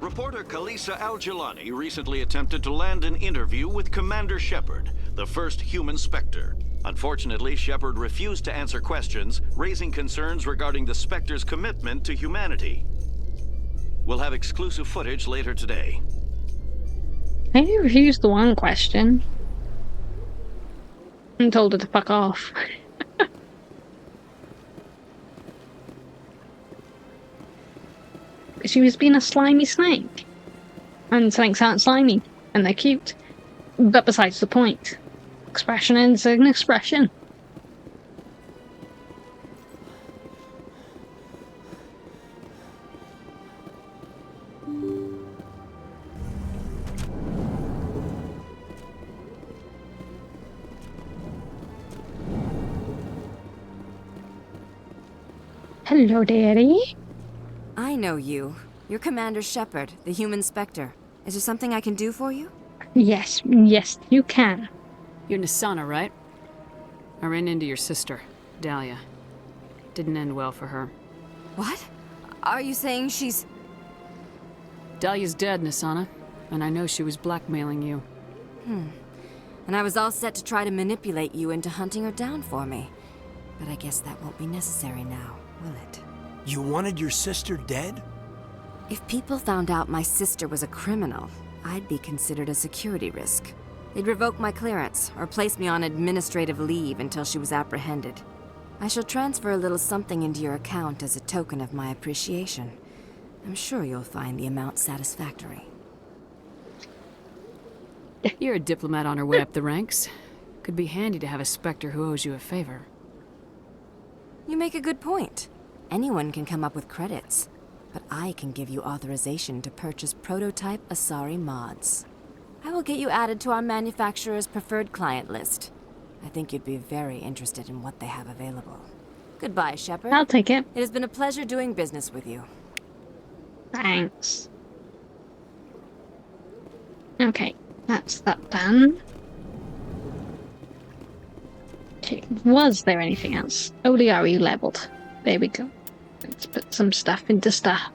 Reporter Kalisa Al-Jilani recently attempted to land an interview with Commander Shepard, the first human Spectre. Unfortunately, Shepard refused to answer questions, raising concerns regarding the Spectre's commitment to humanity. We'll have exclusive footage later today. I refused the one question. And told her to fuck off. She was being a slimy snake. And snakes aren't slimy. And they're cute. But besides the point. Expression is an expression. Hello, Daddy. I know you. You're Commander Shepard, the human Spectre. Is there something I can do for you? Yes, you can. You're Nisana, right? I ran into your sister, Dahlia. Didn't end well for her. What? Are you saying she's... Dahlia's dead, Nisana. And I know she was blackmailing you. And I was all set to try to manipulate you into hunting her down for me. But I guess that won't be necessary now, will it? You wanted your sister dead? If people found out my sister was a criminal, I'd be considered a security risk. They'd revoke my clearance, or place me on administrative leave until she was apprehended. I shall transfer a little something into your account as a token of my appreciation. I'm sure you'll find the amount satisfactory. You're a diplomat on her way up the ranks. Could be handy to have a Spectre who owes you a favor. You make a good point. Anyone can come up with credits, but I can give you authorization to purchase prototype Asari mods. I will get you added to our manufacturer's preferred client list. I think you'd be very interested in what they have available. Goodbye, Shepard. I'll take it. It has been a pleasure doing business with you. Thanks. Okay, that's that done. Okay, was there anything else? Only are you leveled? There we go. Let's put some stuff into stuff.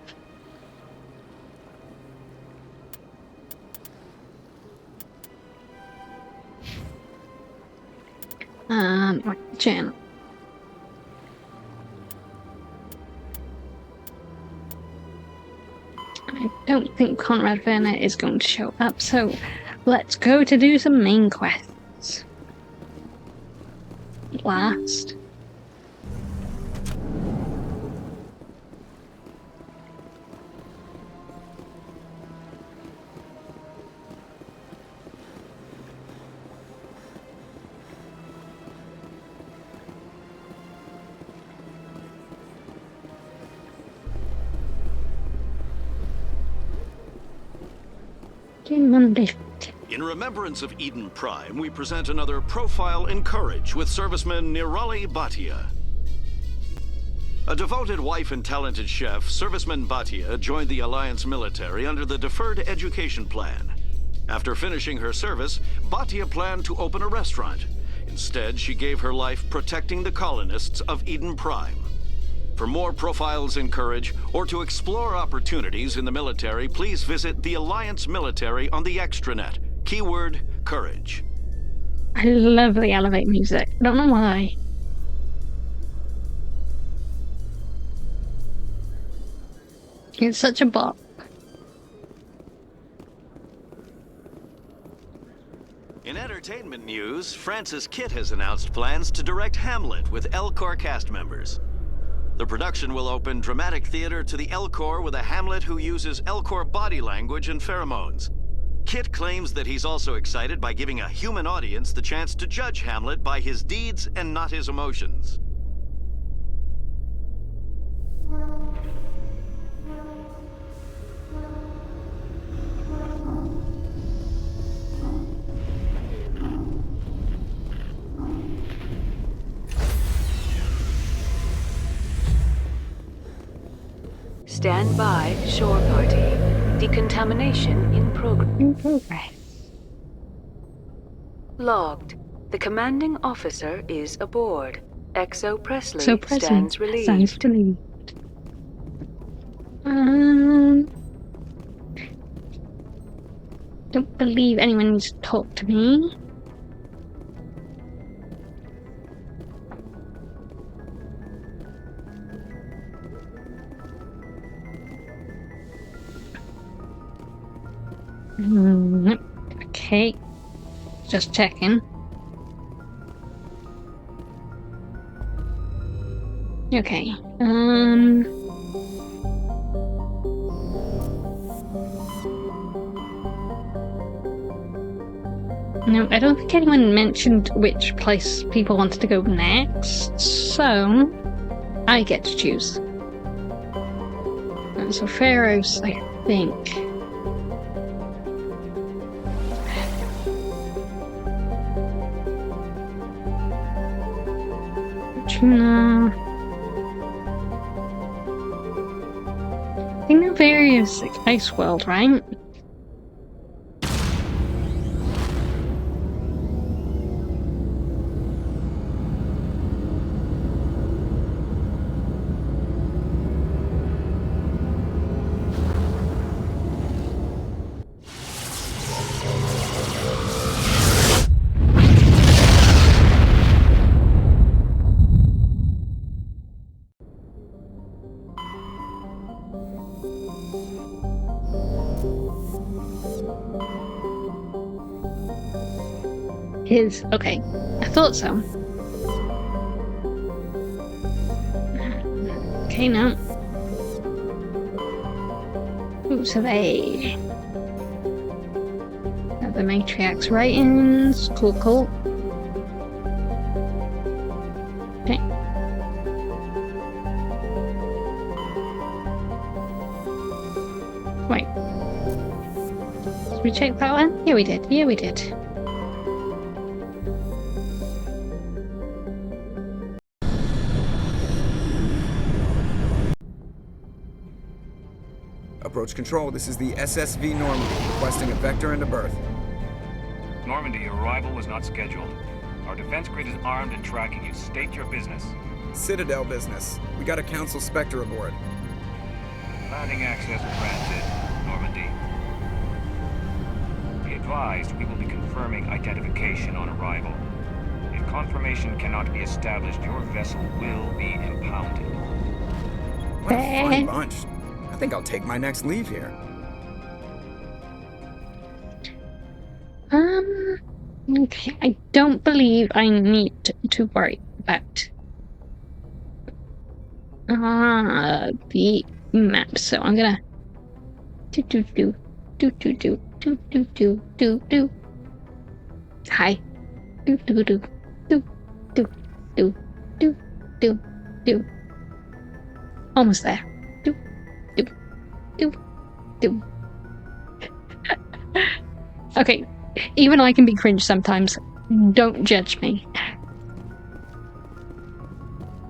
Right, Jen. I don't think Conrad Werner is going to show up, so let's go to do some main quests. Last. In remembrance of Eden Prime, we present another profile in courage with serviceman Nirali Bhatia. A devoted wife and talented chef, serviceman Bhatia joined the Alliance military under the Deferred Education Plan. After finishing her service, Bhatia planned to open a restaurant. Instead, she gave her life protecting the colonists of Eden Prime. For more profiles in courage, or to explore opportunities in the military, please visit the Alliance Military on the extranet. Keyword, courage. I love the Elevate music. I don't know why. It's such a bop. In entertainment news, Francis Kitt has announced plans to direct Hamlet with L-Corps cast members. The production will open dramatic theater to the L-Corps with a Hamlet who uses L-Corps body language and pheromones. Kit claims that he's also excited by giving a human audience the chance to judge Hamlet by his deeds and not his emotions. Stand by, shore party. Decontamination in progress. Logged. The commanding officer is aboard. Exo Presley stands relieved. Don't believe anyone needs to talk to me. Okay, just checking. Okay, no, I don't think anyone mentioned which place people wanted to go next, so I get to choose. And so Pharaoh's, I think. No. I think the various like Ice World, right? Okay, I thought so. Okay, now. Ooh, so they have the matriarch's writings. Cool, cool. Okay. Wait. Did we check that one? Yeah, we did. Yeah, we did. Approach control, this is the SSV Normandy, requesting a vector into berth. Normandy, your arrival was not scheduled. Our defense grid is armed and tracking you. State your business. Citadel business. We got a Council Spectre aboard. Landing access granted, Normandy. Be advised, we will be confirming identification on arrival. If confirmation cannot be established, your vessel will be impounded. What a fun bunch. I think I'll take my next leave here. Okay, I don't believe I need to worry about the map, so I'm gonna do. Hi. Do. Almost there. Do. Okay, even I can be cringe sometimes. Don't judge me.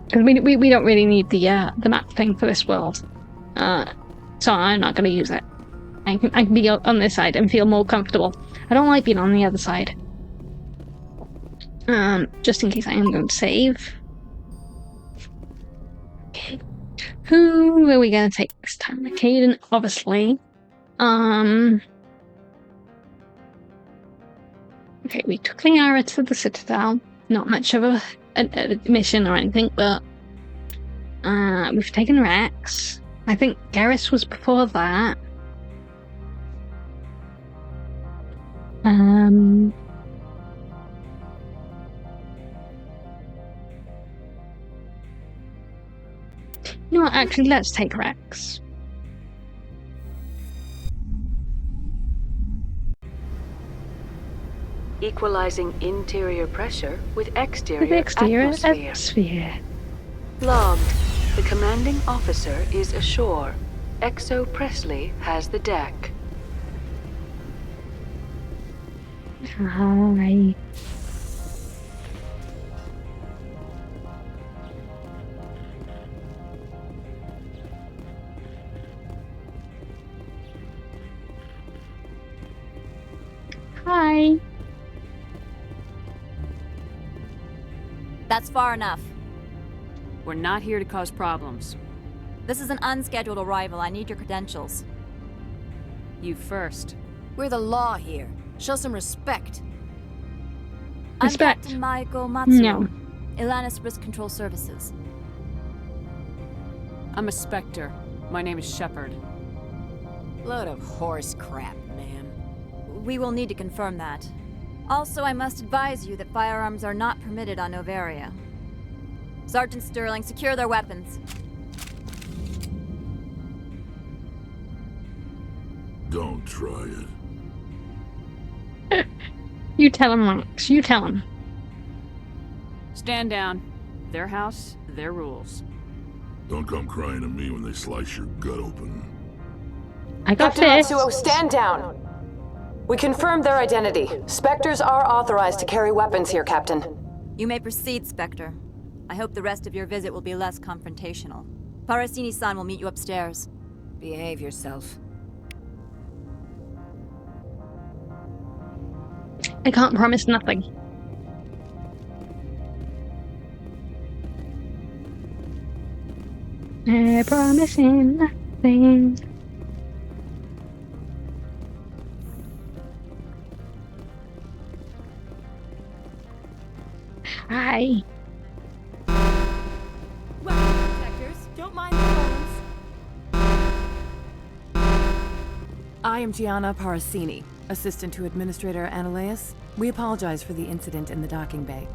Because we don't really need the map thing for this world. So I'm not gonna use it. I can be on this side and feel more comfortable. I don't like being on the other side. Just in case I am going to save. Okay. Who are we gonna take this time? Caden, obviously. Okay, we took Liara to the Citadel. Not much of a mission or anything, but we've taken Rex. I think Garrus was before that. You know what, actually, let's take Rex. Equalizing interior pressure with exterior atmosphere. Logged. The commanding officer is ashore. Exo Presley has the deck. Hi. Hi. That's far enough. We're not here to cause problems. This is an unscheduled arrival. I need your credentials. You first. We're the law here. Show some respect. Respect. I'm Captain Maiko Matsuo. No. Ilanis Risk Control Services. I'm a Spectre. My name is Shepard. Load of horse crap, ma'am. We will need to confirm that. Also, I must advise you that firearms are not permitted on Noveria. Sergeant Sterling, secure their weapons. Don't try it. You tell him, Max. You tell him. Stand down. Their house, their rules. Don't come crying to me when they slice your gut open. I got Captain this. Matsuo, stand down. We confirmed their identity. Spectres are authorized to carry weapons here, Captain. You may proceed, Spectre. I hope the rest of your visit will be less confrontational. Parasini-san will meet you upstairs. Behave yourself. I can't promise nothing. I promising nothing. Hi. Weapon protectors, don't mind the phones. I am Gianna Parasini, assistant to Administrator Ananias. We apologize for the incident in the docking bay.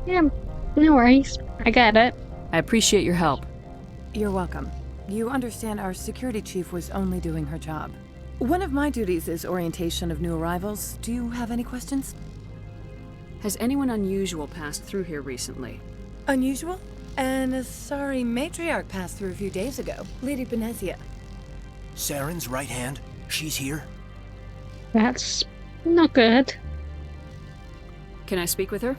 Yeah, no worries. I get it. I appreciate your help. You're welcome. You understand our security chief was only doing her job. One of my duties is orientation of new arrivals. Do you have any questions? Has anyone unusual passed through here recently? Unusual? And a sorry matriarch passed through a few days ago. Lady Benezia. Saren's right hand? She's here? That's not good. Can I speak with her?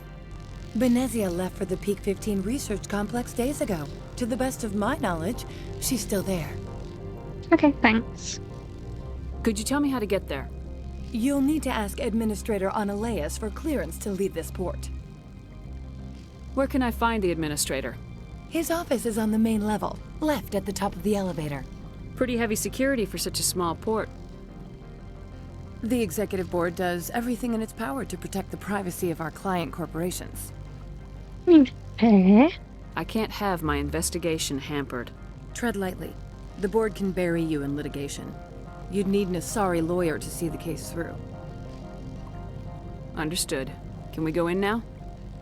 Benezia left for the Peak 15 research complex days ago. To the best of my knowledge, she's still there. Okay, thanks. Could you tell me how to get there? You'll need to ask Administrator Ananias for clearance to leave this port. Where can I find the Administrator? His office is on the main level, left at the top of the elevator. Pretty heavy security for such a small port. The executive board does everything in its power to protect the privacy of our client corporations. I can't have my investigation hampered. Tread lightly. The board can bury you in litigation. You'd need an Asari lawyer to see the case through. Understood. Can we go in now?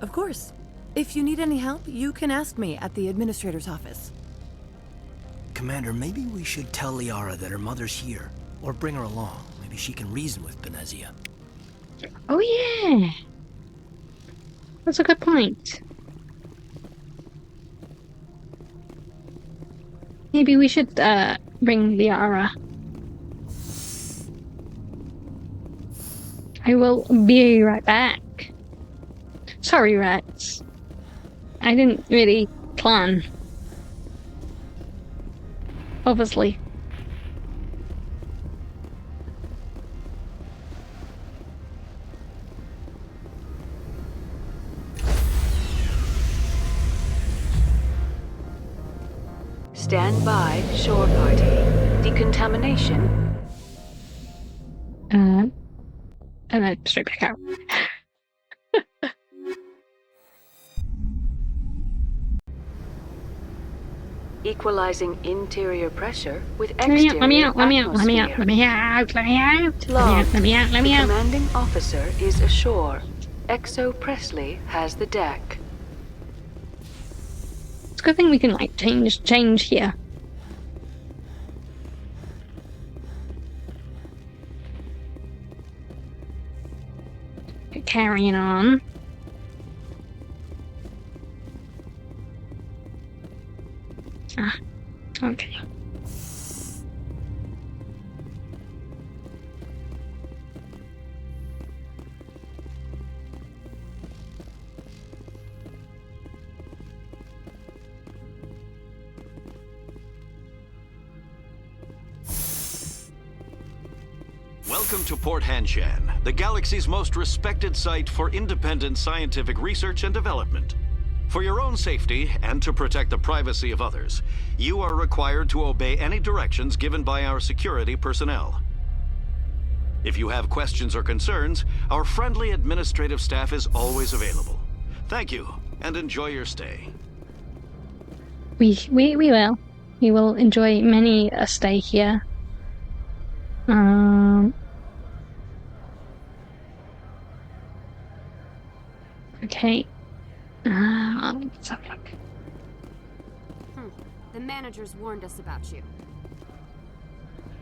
Of course. If you need any help, you can ask me at the administrator's office. Commander, maybe we should tell Liara that her mother's here. Or bring her along. Maybe she can reason with Benezia. Oh yeah! That's a good point. Maybe we should bring Liara. I will be right back. Sorry, rats. I didn't really plan. Obviously. Stand by, shore party. Decontamination. And then straight back out. Equalizing interior pressure with exterior Let me out. Logged. The commanding officer is ashore. XO Presley has the deck. It's a good thing we can like change here. Carrying on. Ah, okay. Welcome to Port Hanshan, the galaxy's most respected site for independent scientific research and development. For your own safety and to protect the privacy of others, you are required to obey any directions given by our security personnel. If you have questions or concerns, our friendly administrative staff is always available. Thank you, and enjoy your stay. We will. We will enjoy many a stay here. Okay. Let's have a look. The managers warned us about you.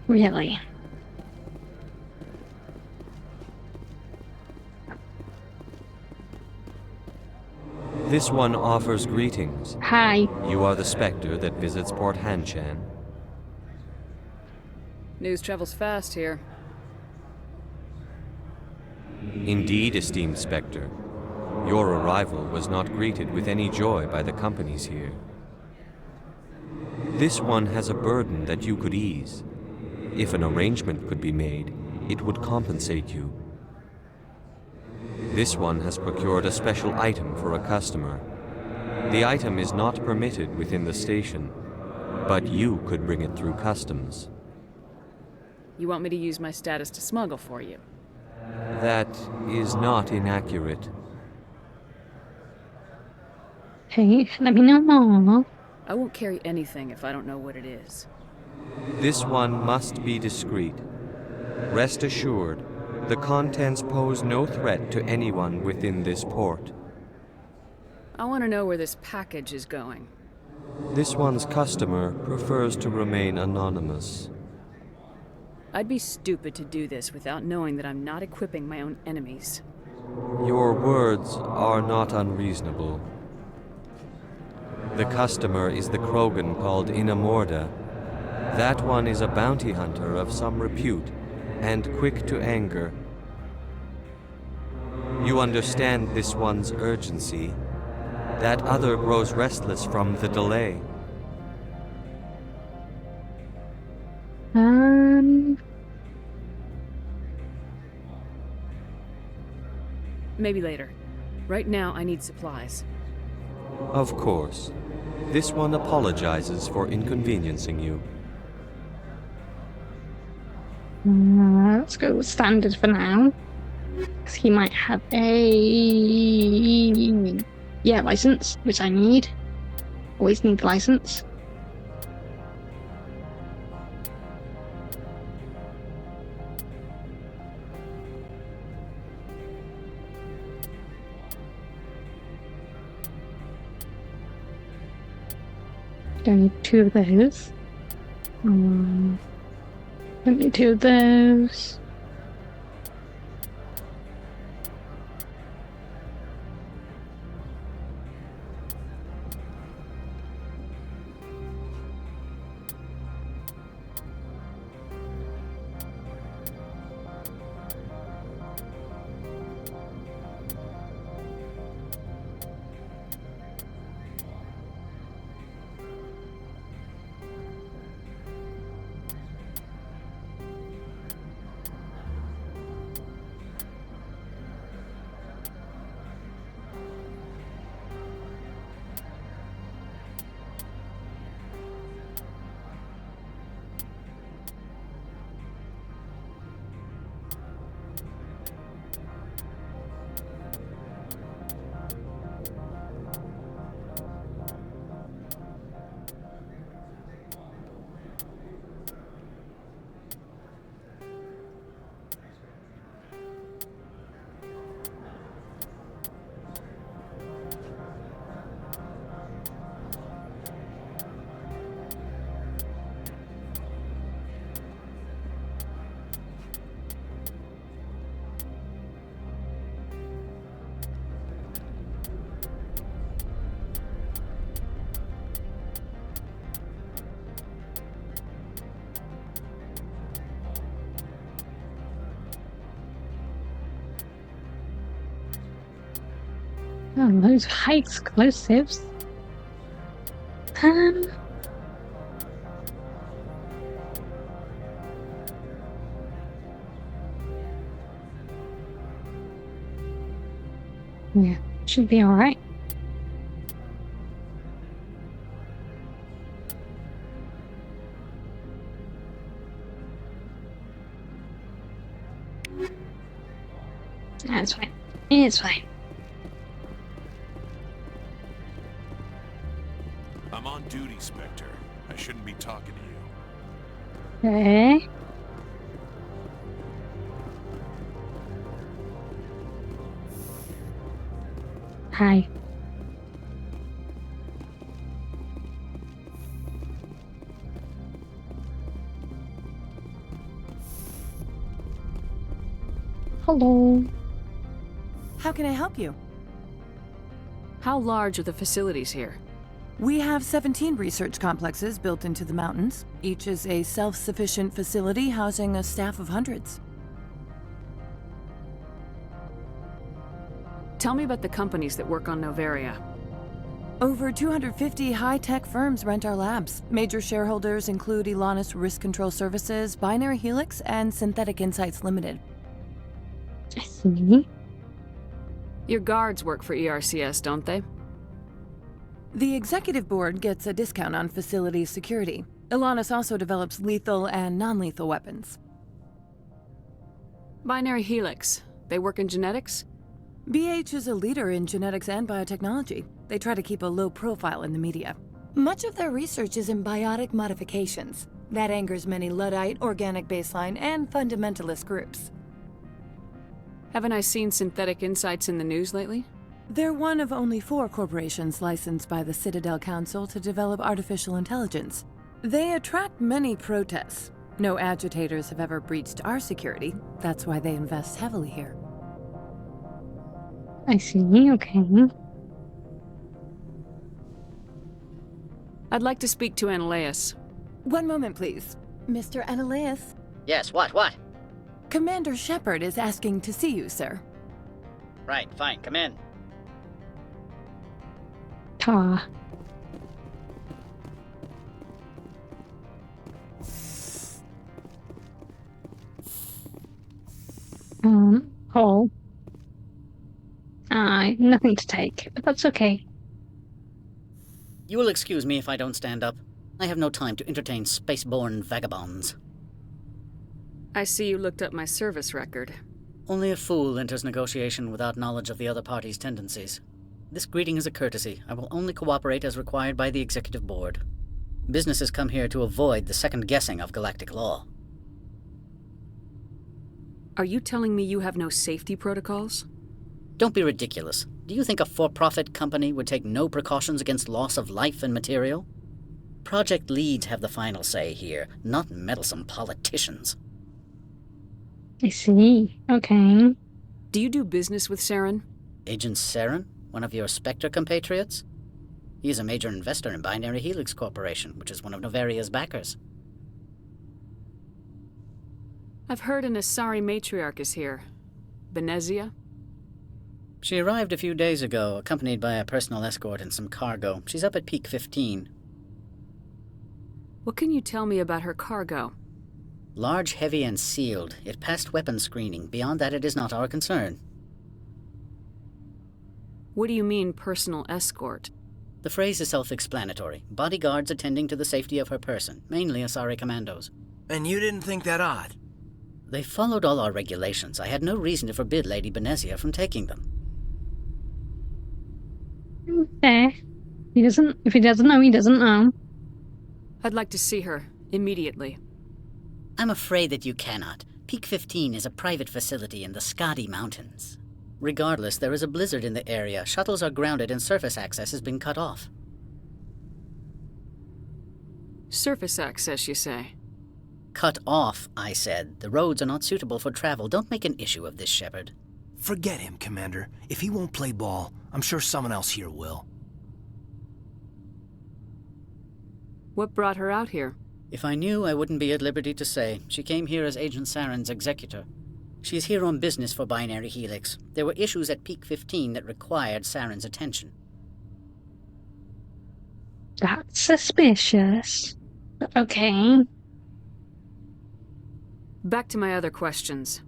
Really? This one offers greetings. Hi. You are the Spectre that visits Port Hanshan. News travels fast here. Indeed, esteemed Spectre. Your arrival was not greeted with any joy by the companies here. This one has a burden that you could ease. If an arrangement could be made, it would compensate you. This one has procured a special item for a customer. The item is not permitted within the station, but you could bring it through customs. You want me to use my status to smuggle for you? That is not inaccurate. Hey, let me know more. I won't carry anything if I don't know what it is. This one must be discreet. Rest assured, the contents pose no threat to anyone within this port. I want to know where this package is going. This one's customer prefers to remain anonymous. I'd be stupid to do this without knowing that I'm not equipping my own enemies. Your words are not unreasonable. The customer is the Krogan called Inamorda. That one is a bounty hunter of some repute, and quick to anger. You understand this one's urgency. That other grows restless from the delay. Maybe later. Right now, I need supplies. Of course. This one apologizes for inconveniencing you. Let's go with standard for now. Because he might have a... yeah, license, which I need. Always need the license. Don't need 2 of those. Don't need 2 of those. Oh, those high explosives. Yeah, should be alright. That's fine. It's fine. I'm on duty, Spectre. I shouldn't be talking to you. Okay. Hi. Hello. How can I help you? How large are the facilities here? We have 17 research complexes built into the mountains. Each is a self-sufficient facility housing a staff of hundreds. Tell me about the companies that work on Noveria. Over 250 high-tech firms rent our labs. Major shareholders include Elanis Risk Control Services, Binary Helix, and Synthetic Insights Limited. I see. Your guards work for ERCS, don't they? The executive board gets a discount on facility security. Elanis also develops lethal and non-lethal weapons. Binary Helix. They work in genetics? BH is a leader in genetics and biotechnology. They try to keep a low profile in the media. Much of their research is in biotic modifications. That angers many Luddite, organic baseline, and fundamentalist groups. Haven't I seen Synthetic Insights in the news lately? They're one of only 4 corporations licensed by the Citadel Council to develop artificial intelligence. They attract many protests. No agitators have ever breached our security. That's why they invest heavily here. I see, okay. I'd like to speak to Analeas. One moment, please. Mr. Analeas? Yes, what? Commander Shepard is asking to see you, sir. Right, fine, come in. Ta. Paul. Nothing to take, but that's okay. You will excuse me if I don't stand up. I have no time to entertain spaceborne vagabonds. I see you looked up my service record. Only a fool enters negotiation without knowledge of the other party's tendencies. This greeting is a courtesy. I will only cooperate as required by the Executive Board. Businesses come here to avoid the second guessing of galactic law. Are you telling me you have no safety protocols? Don't be ridiculous. Do you think a for-profit company would take no precautions against loss of life and material? Project leads have the final say here, not meddlesome politicians. I see. Okay. Do you do business with Saren? Agent Saren? One of your Spectre compatriots? He is a major investor in Binary Helix Corporation, which is one of Novaria's backers. I've heard an Asari matriarch is here. Benezia? She arrived a few days ago, accompanied by a personal escort and some cargo. She's up at Peak 15. What can you tell me about her cargo? Large, heavy, and sealed. It passed weapons screening. Beyond that, it is not our concern. What do you mean, personal escort? The phrase is self-explanatory. Bodyguards attending to the safety of her person, mainly Asari commandos. And you didn't think that odd? They followed all our regulations. I had no reason to forbid Lady Benezia from taking them. Okay. If he doesn't know, he doesn't know. I'd like to see her, immediately. I'm afraid that you cannot. Peak 15 is a private facility in the Skadi Mountains. Regardless, there is a blizzard in the area. Shuttles are grounded and surface access has been cut off. Surface access, you say? Cut off, I said. The roads are not suitable for travel. Don't make an issue of this, Shepard. Forget him, Commander. If he won't play ball, I'm sure someone else here will. What brought her out here? If I knew, I wouldn't be at liberty to say. She came here as Agent Saren's executor. She's here on business for Binary Helix. There were issues at Peak 15 that required Saren's attention. That's suspicious. Okay. Back to my other questions.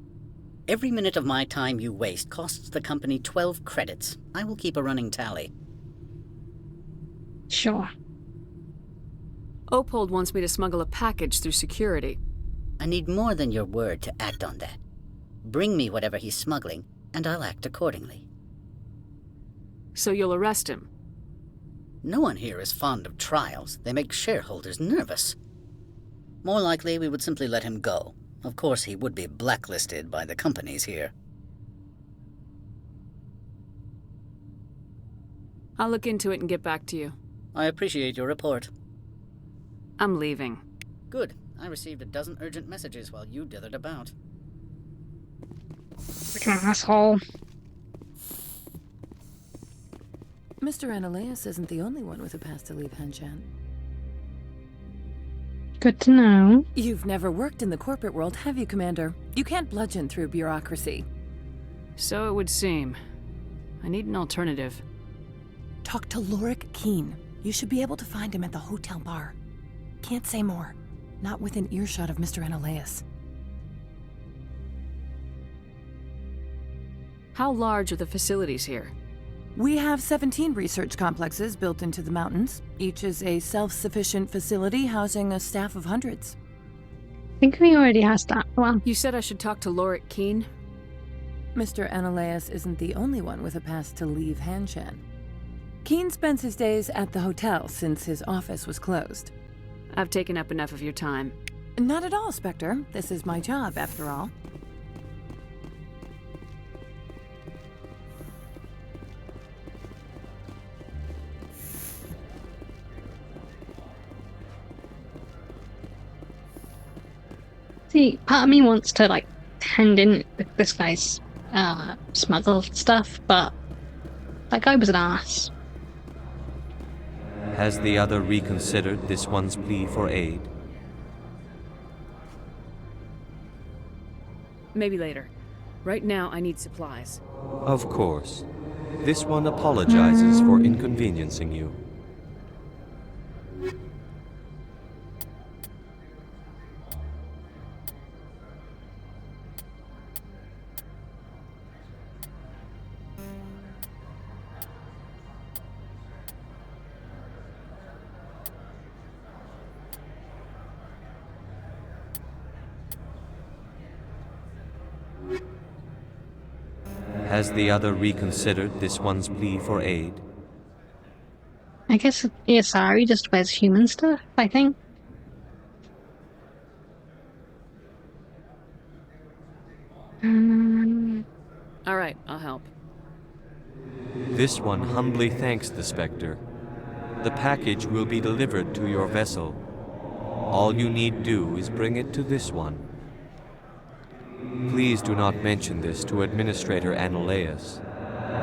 Every minute of my time you waste costs the company 12 credits. I will keep a running tally. Sure. Opold wants me to smuggle a package through security. I need more than your word to act on that. Bring me whatever he's smuggling, and I'll act accordingly. So you'll arrest him? No one here is fond of trials. They make shareholders nervous. More likely, we would simply let him go. Of course, he would be blacklisted by the companies here. I'll look into it and get back to you. I appreciate your report. I'm leaving. Good. I received a dozen urgent messages while you dithered about. Like an asshole. Mr. Ananias isn't the only one with a pass to leave Henshan. Good to know. You've never worked in the corporate world, have you, Commander? You can't bludgeon through bureaucracy. So it would seem. I need an alternative. Talk to Lorik Keen. You should be able to find him at the hotel bar. Can't say more. Not within earshot of Mr. Ananias. How large are the facilities here? We have 17 research complexes built into the mountains. Each is a self-sufficient facility housing a staff of hundreds. I think we already asked that one. You said I should talk to Lorik Keen? Mr. Ananias isn't the only one with a pass to leave Hanshan. Keen spends his days at the hotel since his office was closed. I've taken up enough of your time. Not at all, Spectre. This is my job, after all. See, part of me wants to, like, hand in this guy's smuggled stuff, but that guy was an ass. Has the other reconsidered this one's plea for aid? Maybe later. Right now, I need supplies. Of course. This one apologizes for inconveniencing you. Has the other reconsidered this one's plea for aid? I guess Isari just wears human stuff, I think. All right, I'll help. This one humbly thanks the Spectre. The package will be delivered to your vessel. All you need do is bring it to this one. Please do not mention this to Administrator Analaeus.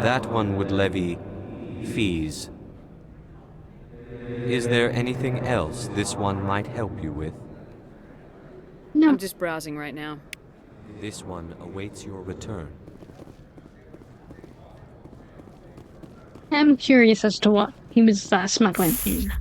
That one would levy fees. Is there anything else this one might help you with? No. I'm just browsing right now. This one awaits your return. I'm curious as to what he was smuggling in.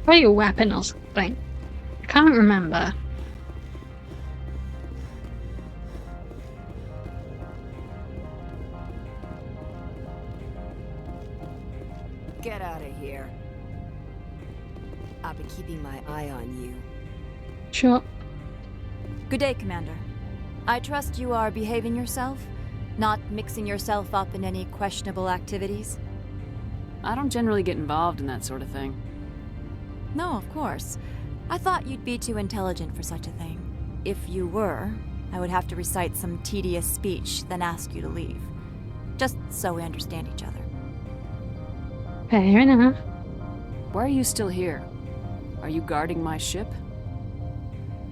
Probably a weapon or something. I can't remember. Get out of here. I'll be keeping my eye on you. Sure. Good day, Commander. I trust you are behaving yourself? Not mixing yourself up in any questionable activities? I don't generally get involved in that sort of thing. No, of course. I thought you'd be too intelligent for such a thing. If you were, I would have to recite some tedious speech, then ask you to leave. Just so we understand each other. Fair enough. Why are you still here? Are you guarding my ship?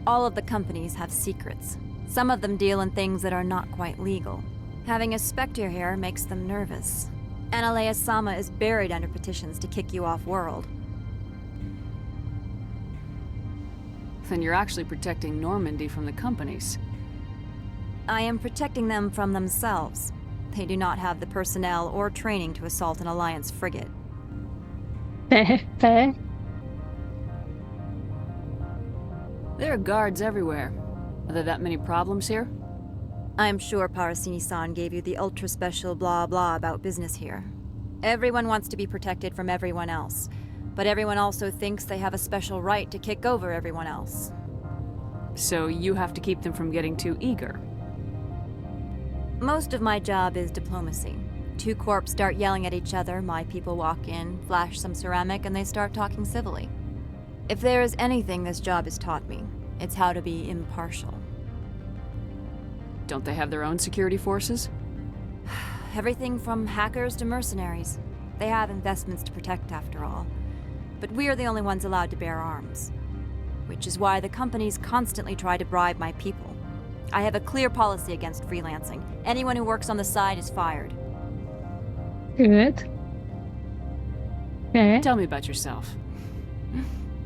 All of the companies have secrets. Some of them deal in things that are not quite legal. Having a Spectre here makes them nervous. Analaeus-sama is buried under petitions to kick you off-world. Then you're actually protecting Normandy from the companies. I am protecting them from themselves. They do not have the personnel or training to assault an Alliance frigate. Fair. There are guards everywhere. Are there that many problems here? I am sure Parasini-san gave you the ultra-special blah-blah about business here. Everyone wants to be protected from everyone else, but everyone also thinks they have a special right to kick over everyone else. So you have to keep them from getting too eager. Most of my job is diplomacy. Two corps start yelling at each other, my people walk in, flash some ceramic, and they start talking civilly. If there is anything this job has taught me, it's how to be impartial. Don't they have their own security forces? Everything from hackers to mercenaries. They have investments to protect after all. But we are the only ones allowed to bear arms. Which is why the companies constantly try to bribe my people. I have a clear policy against freelancing. Anyone who works on the side is fired. Good. Okay. Tell me about yourself.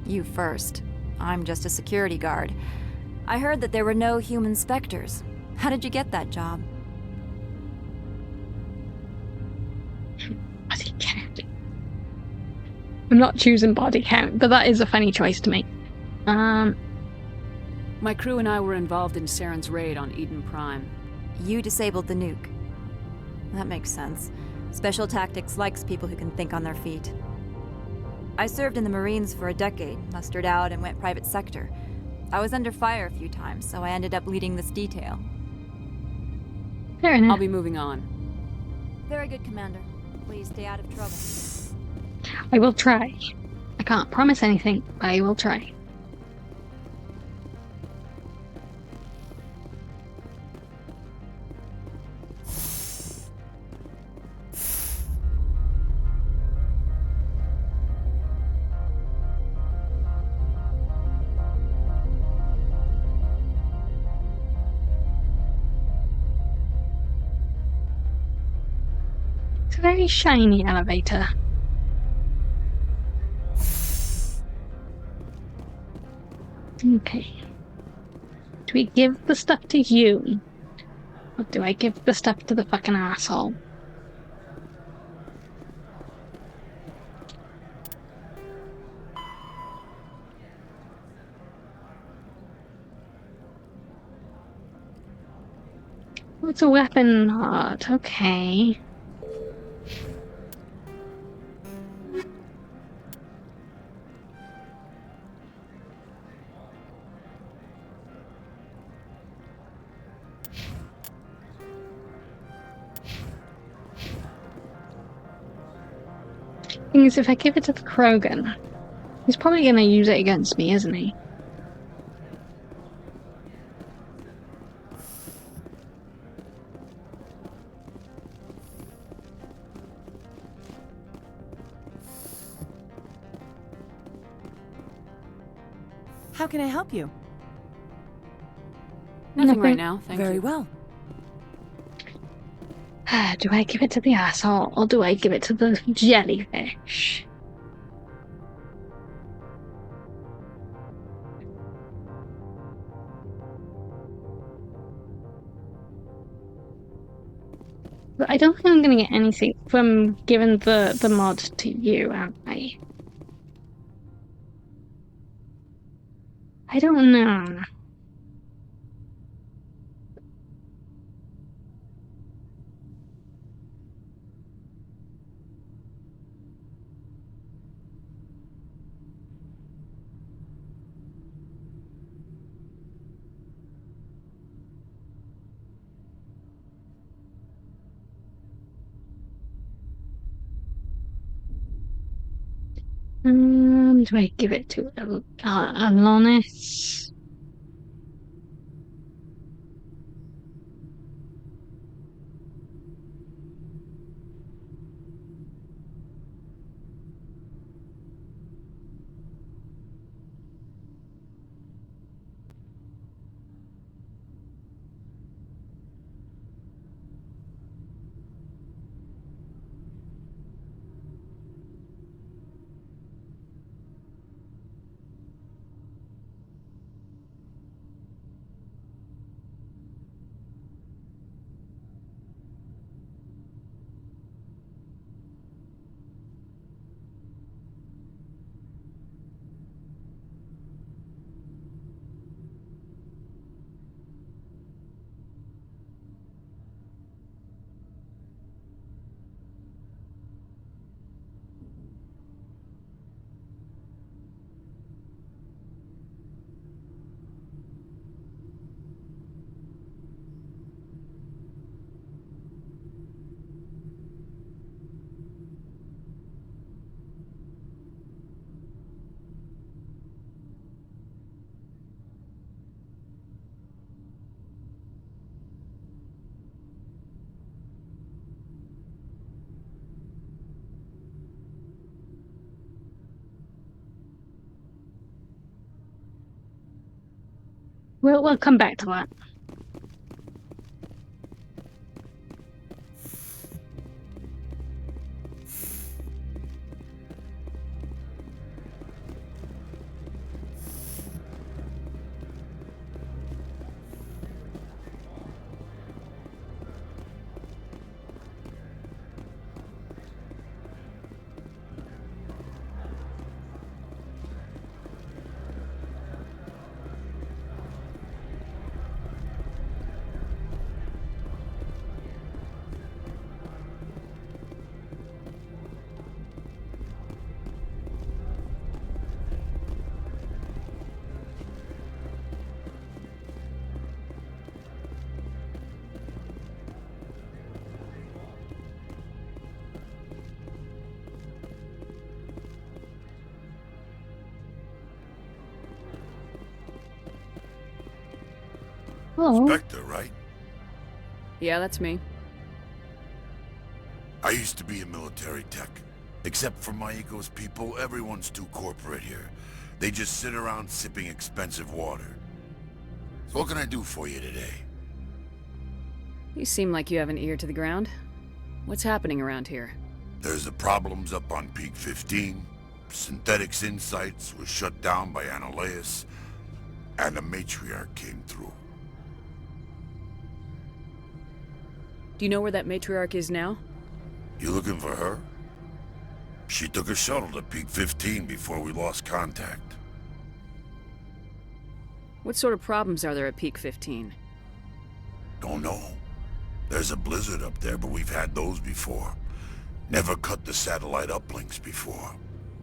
You first. I'm just a security guard. I heard that there were no human specters. How did you get that job? Body count. I'm not choosing body count, but that is a funny choice to make. My crew and I were involved in Saren's raid on Eden Prime. You disabled the nuke. That makes sense. Special Tactics likes people who can think on their feet. I served in the Marines for a decade, mustered out, and went private sector. I was under fire a few times, so I ended up leading this detail. Fair enough. I'll be moving on. Very good, Commander. Please stay out of trouble. I will try. I can't promise anything, but I will try. It's a very shiny elevator. Okay. Do we give the stuff to you? Or do I give the stuff to the fucking asshole? Oh, it's a weapon mod. Okay. Thing is, if I give it to the Krogan, he's probably gonna use it against me, isn't he? How can I help you? Nothing right now, thank you. Very well. Do I give it to the asshole or do I give it to the jellyfish? But I don't think I'm gonna get anything from giving the mod to you, am I? I don't know. Do I give it to Alonis? We'll come back to that. Oh. Spectre, right? Yeah, that's me. I used to be a military tech. Except for my eco's people, everyone's too corporate here. They just sit around sipping expensive water. So what can I do for you today? You seem like you have an ear to the ground. What's happening around here? There's the problems up on Peak 15. Synthetics Insights was shut down by Annihilus, and the Matriarch came through. Do you know where that Matriarch is now? You looking for her? She took a shuttle to Peak 15 before we lost contact. What sort of problems are there at Peak 15? Don't know. There's a blizzard up there, but we've had those before. Never cut the satellite uplinks before.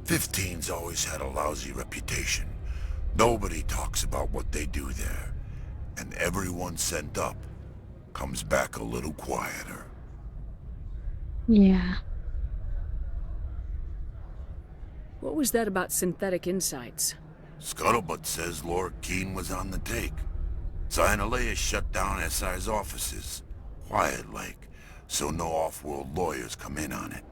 15's always had a lousy reputation. Nobody talks about what they do there. And everyone sent up comes back a little quieter. Yeah. What was that about Synthetic Insights? Scuttlebutt says Lord Keene was on the take. Annihilus shut down SI's offices. Quiet-like, so no off-world lawyers come in on it.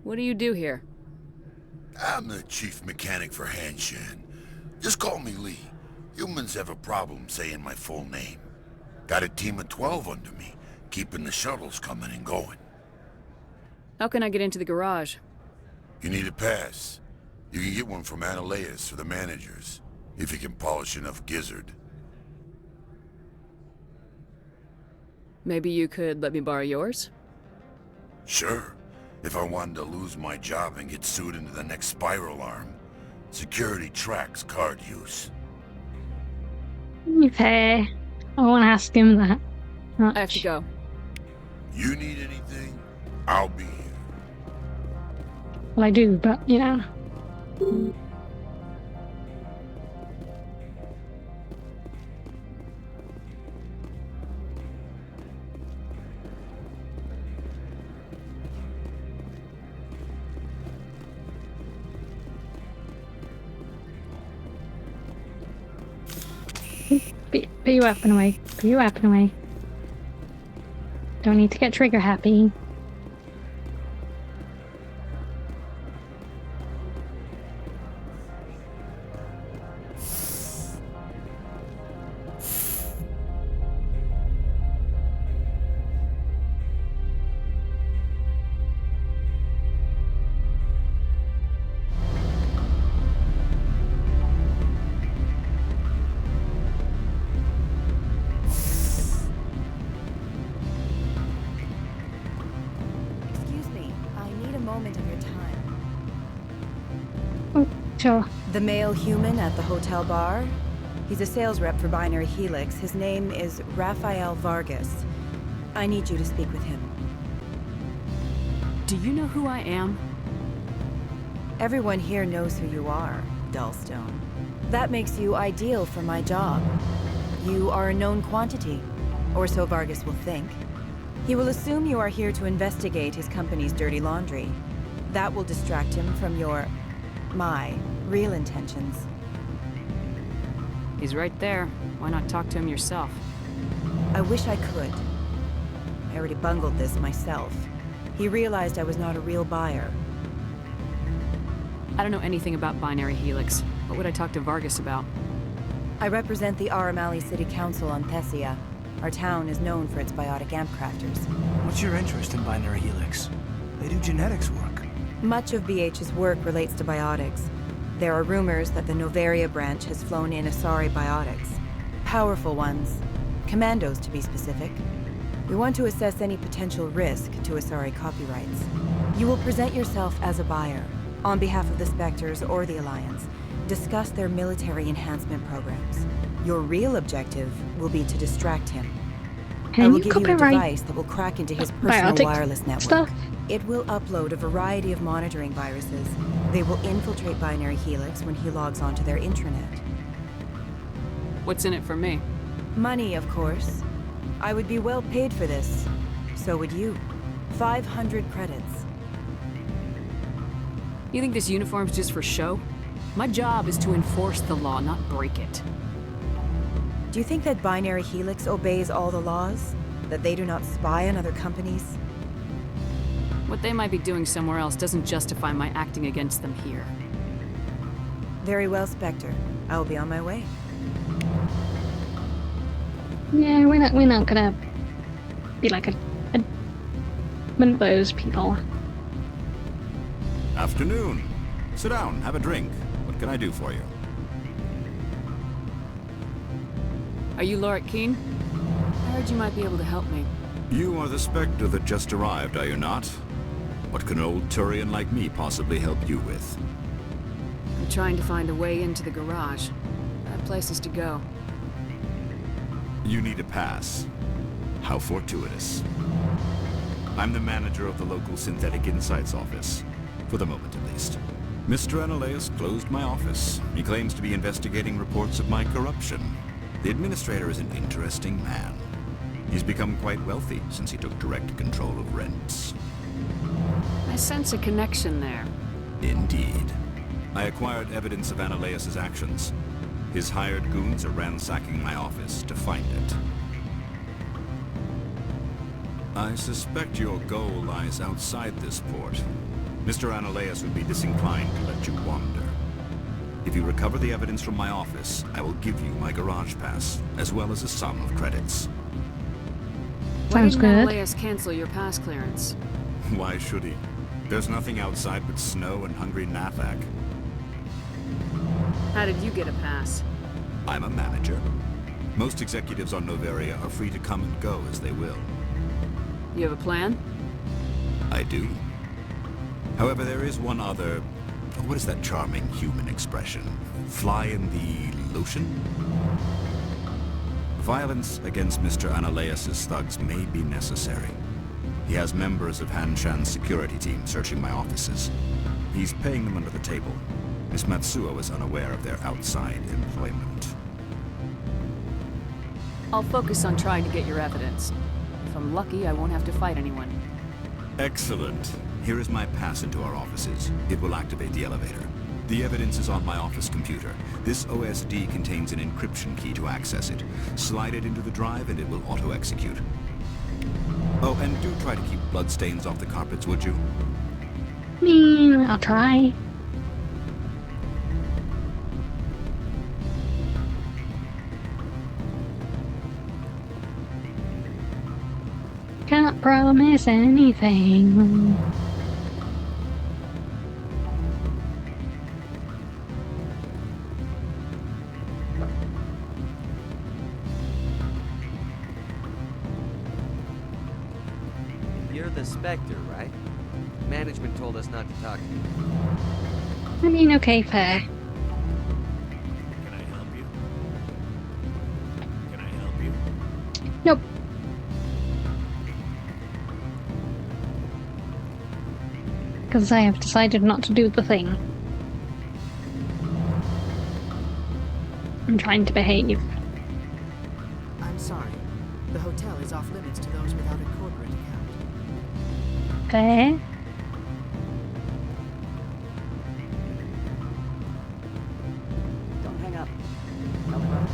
What do you do here? I'm the chief mechanic for Hanshan. Just call me Lee. Humans have a problem saying my full name. Got a team of 12 under me, keeping the shuttles coming and going. How can I get into the garage? You need a pass. You can get one from Annihilus or the managers, if you can polish enough gizzard. Maybe you could let me borrow yours? Sure. If I wanted to lose my job and get sued into the next spiral arm. Security tracks card use. Okay. I won't ask him that. I have to go. You need anything? I'll be here. Well, I do, but, you know. Put your weapon away. Put your weapon away. Don't need to get trigger happy. Sure. The male human at the hotel bar? He's a sales rep for Binary Helix. His name is Rafael Vargas. I need you to speak with him. Do you know who I am? Everyone here knows who you are, Dullstone. That makes you ideal for my job. You are a known quantity, or so Vargas will think. He will assume you are here to investigate his company's dirty laundry. That will distract him from my real intentions. He's right there. Why not talk to him yourself? I wish I could. I already bungled this myself. He realized I was not a real buyer. I don't know anything about Binary Helix. What would I talk to Vargas about? I represent the Aramali City Council on Thessia. Our town is known for its biotic amp crafters. What's your interest in Binary Helix? They do genetics work. Much of BH's work relates to biotics. There are rumors that the Novaria branch has flown in Asari biotics. Powerful ones. Commandos, to be specific. We want to assess any potential risk to Asari copyrights. You will present yourself as a buyer, on behalf of the Spectres or the Alliance. Discuss their military enhancement programs. Your real objective will be to distract him. I will give you a device that will crack into his personal wireless network. It will upload a variety of monitoring viruses. They will infiltrate Binary Helix when he logs onto their intranet. What's in it for me? Money, of course. I would be well paid for this. So would you. 500 credits. You think this uniform's just for show? My job is to enforce the law, not break it. Do you think that Binary Helix obeys all the laws? That they do not spy on other companies? What they might be doing somewhere else doesn't justify my acting against them here. Very well, Spectre. I will be on my way. Yeah, we're not gonna be like one of those people. Afternoon. Sit down, have a drink. What can I do for you? Are you Lord Keene? I heard you might be able to help me. You are the Spectre that just arrived, are you not? What can an old Turian like me possibly help you with? I'm trying to find a way into the garage. I have places to go. You need a pass. How fortuitous. I'm the manager of the local Synthetic Insights office. For the moment, at least. Mr. Analaeus closed my office. He claims to be investigating reports of my corruption. The administrator is an interesting man. He's become quite wealthy since he took direct control of rents. I sense a connection there. Indeed. I acquired evidence of Analaeus' actions. His hired goons are ransacking my office to find it. I suspect your goal lies outside this port. Mr. Analaeus would be disinclined to let you wander. If you recover the evidence from my office, I will give you my garage pass, as well as a sum of credits. Sounds good. Why didn't Analaeus cancel your pass clearance? Why should he? There's nothing outside but snow and hungry Nathak. How did you get a pass? I'm a manager. Most executives on Noveria are free to come and go as they will. You have a plan? I do. However, there is one other... What is that charming human expression? Fly in the lotion? Violence against Mr. Analaeus' thugs may be necessary. He has members of Han Shan's security team searching my offices. He's paying them under the table. Miss Matsuo is unaware of their outside employment. I'll focus on trying to get your evidence. If I'm lucky, I won't have to fight anyone. Excellent. Here is my pass into our offices. It will activate the elevator. The evidence is on my office computer. This OSD contains an encryption key to access it. Slide it into the drive and it will auto-execute. Oh, and do try to keep bloodstains off the carpets, would you? I'll try. Can't promise anything. You're the Spectre, right? Management told us not to talk to you. I mean, okay, fair. Can I help you? Can I help you? Nope. Because I have decided not to do the thing. I'm trying to behave. I'm sorry. The hotel is off limits to those without a corporate account. Fair. Don't hang up. No problem.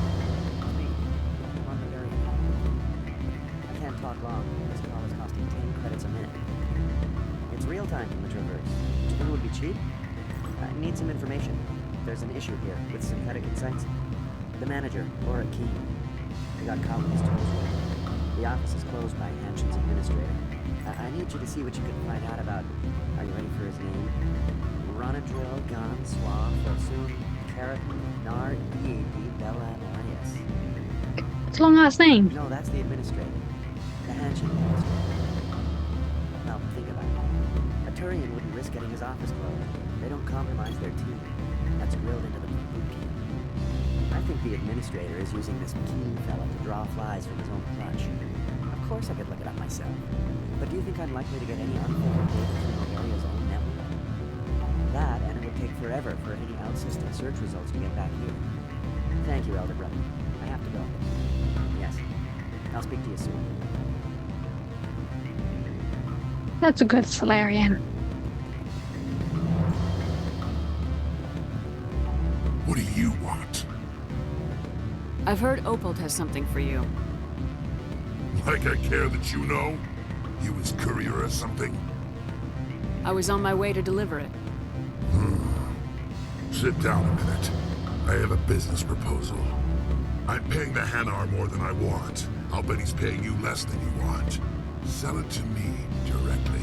It's me. I'm on the very end. I can't talk long. This call is costing 10 credits a minute. It's real time from the Traverse. Do you think it would be cheap? I need some information. There's an issue here with Synthetic Insights. The manager, Laura Keene. He got caught with his toes wet. The office is closed by Hanshin's administrator. I need you to see what you can find out about... Are you ready for his name? Ronadril Gon Swa Fosun Keratin Nar Ead Bella Elias. It's a long last name. No, that's the administrator. The Hanshin administrator. Now, think about it. A Turian wouldn't risk getting his office closed. They don't compromise their team. That's drilled into them from boot camp. I think the administrator is using this Keene fella to draw flies from his own clutch. Of course I could look it up myself. But do you think I'm likely to get any unfiltered data through Novaria's own network? That, and it would take forever for any out-system search results to get back here. Thank you, Elder Brother. I have to go. Yes. I'll speak to you soon. That's a good Solarian. What do you want? I've heard Opalt has something for you. Like I care that you know? You his courier or something? I was on my way to deliver it. Sit down a minute. I have a business proposal. I'm paying the Hanar more than I want. I'll bet he's paying you less than you want. Sell it to me directly.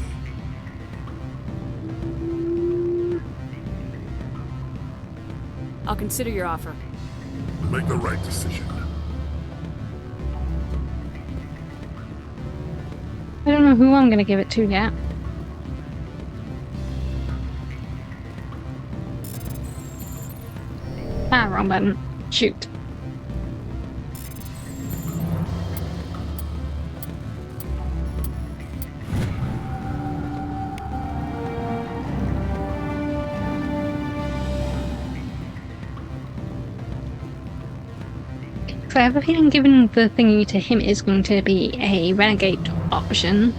I'll consider your offer. Make the right decision. I don't know who I'm gonna give it to yet. Ah, wrong button. Shoot. So I have a feeling giving the thingy to him is going to be a renegade option.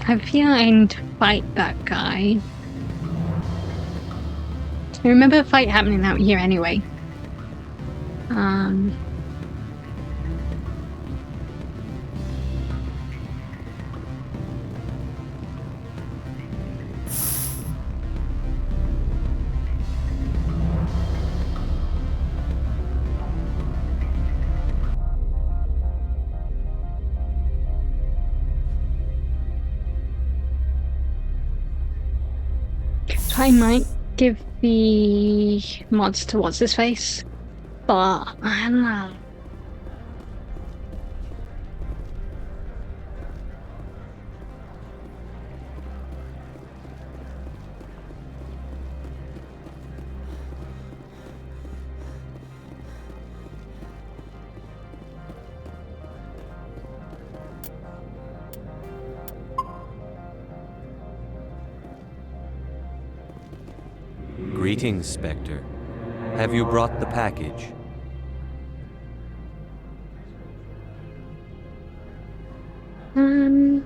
I have a feeling I need to fight that guy. I remember a fight happening out here anyway. I might give the mods to what's his face, but I don't know. Greetings, Spectre. Have you brought the package? Do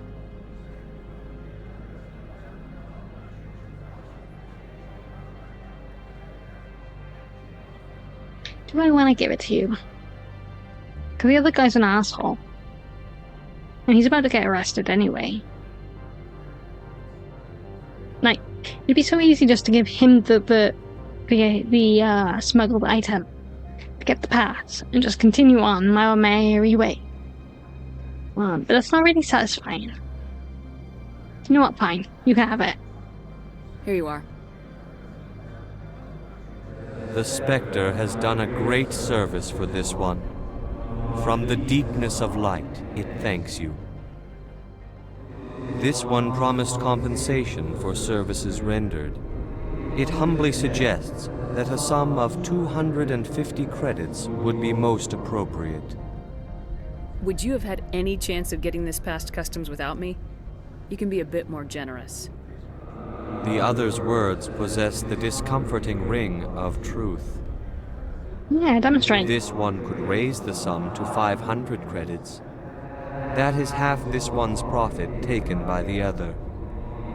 I want to give it to you? Because the other guy's an asshole. And he's about to get arrested anyway. Like, it'd be so easy just to give him the smuggled item, to get the pass, and just continue on my merry way. But that's not really satisfying. You know what? Fine. You can have it. Here you are. The Spectre has done a great service for this one. From the deepness of light, it thanks you. This one promised compensation for services rendered. It humbly suggests that a sum of 250 credits would be most appropriate. Would you have had any chance of getting this past customs without me? You can be a bit more generous. The other's words possess the discomforting ring of truth. Yeah, demonstrate. This one could raise the sum to 500 credits. That is half this one's profit taken by the other.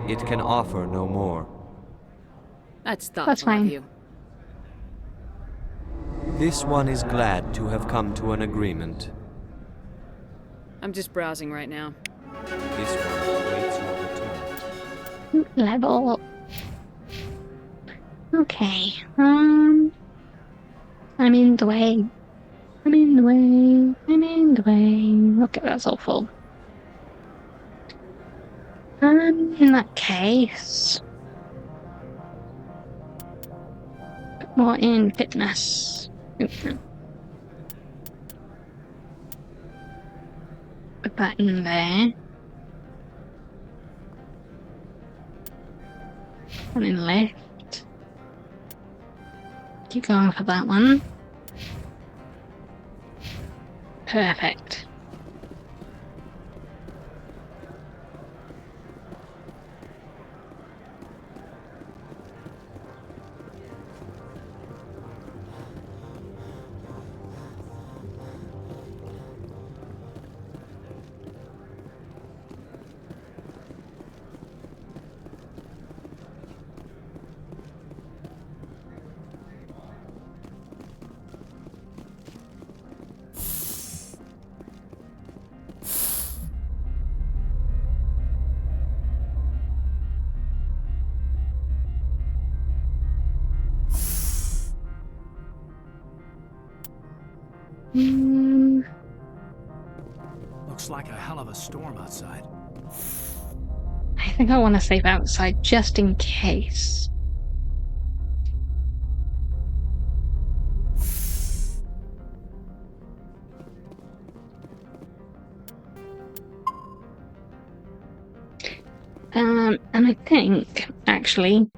It can offer no more. That's thoughtful of you. This one is glad to have come to an agreement. I'm just browsing right now. This one awaits your return. Level. Okay. I'm in the way. I'm in the way. I'm in the way. Okay, that's all full. In that case, put more in fitness. Put that in there. And in left. Keep going for that one. Perfect. Looks like a hell of a storm outside. I think I want to save outside just in case. And I think, actually,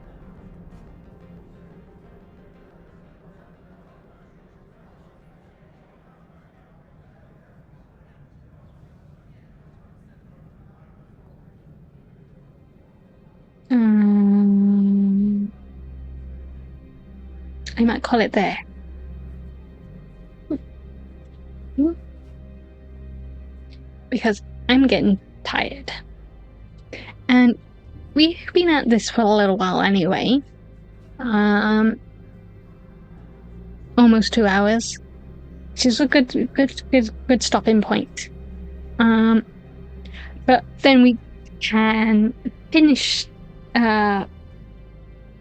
I might call it there. Because I'm getting tired. And we've been at this for a little while anyway. Almost 2 hours. Which is a good stopping point. But then we can finish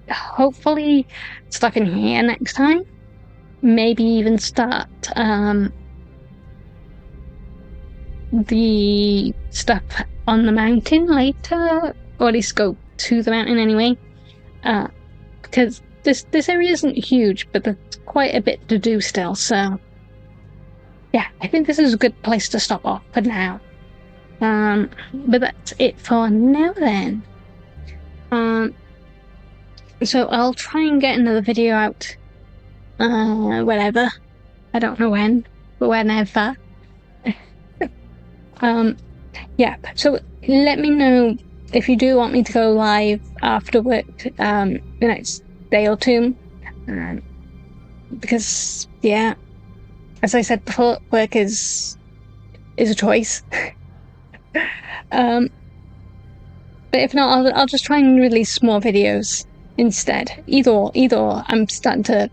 hopefully stuff in here next time. Maybe even start the stuff on the mountain later, or at least go to the mountain anyway. Because this area isn't huge, but there's quite a bit to do still, so yeah, I think this is a good place to stop off for now. But that's it for now then. So I'll try and get another video out whenever. I don't know when, but whenever. Yeah, so let me know if you do want me to go live after work the next day or two. Because, yeah, as I said before, work is a choice. But if not, I'll just try and release more videos instead. Either or. I'm starting to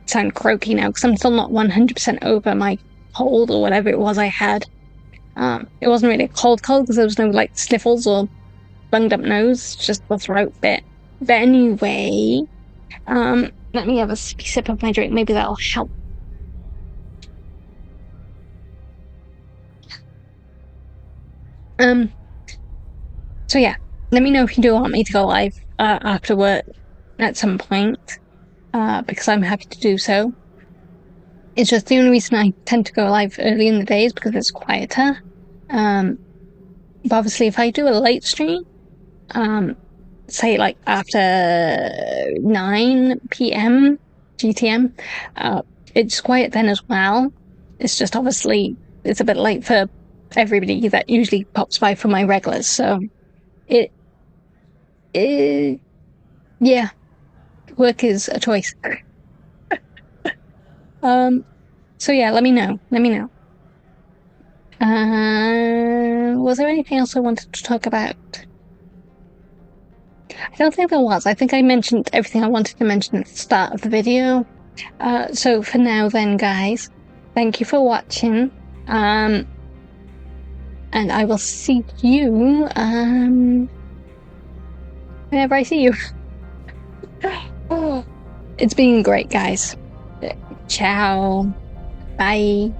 sound croaky now because I'm still not 100% over my cold or whatever it was I had. It wasn't really a cold because there was no like sniffles or bunged up nose, just the throat bit. But anyway, let me have a sip of my drink. Maybe that'll help. So yeah, let me know if you do want me to go live after work at some point, because I'm happy to do so. It's just the only reason I tend to go live early in the day is because it's quieter. But obviously if I do a late stream, say like after 9 PM GTM, it's quiet then as well. It's just obviously it's a bit late for everybody that usually pops by for my regulars, so yeah, work is a choice. So yeah, let me know. Was there anything else I wanted to talk about? I don't think there was. I think I mentioned everything I wanted to mention at the start of the video. So for now then, guys, thank you for watching. And I will see you whenever I see you. It's been great, guys. Ciao. Bye.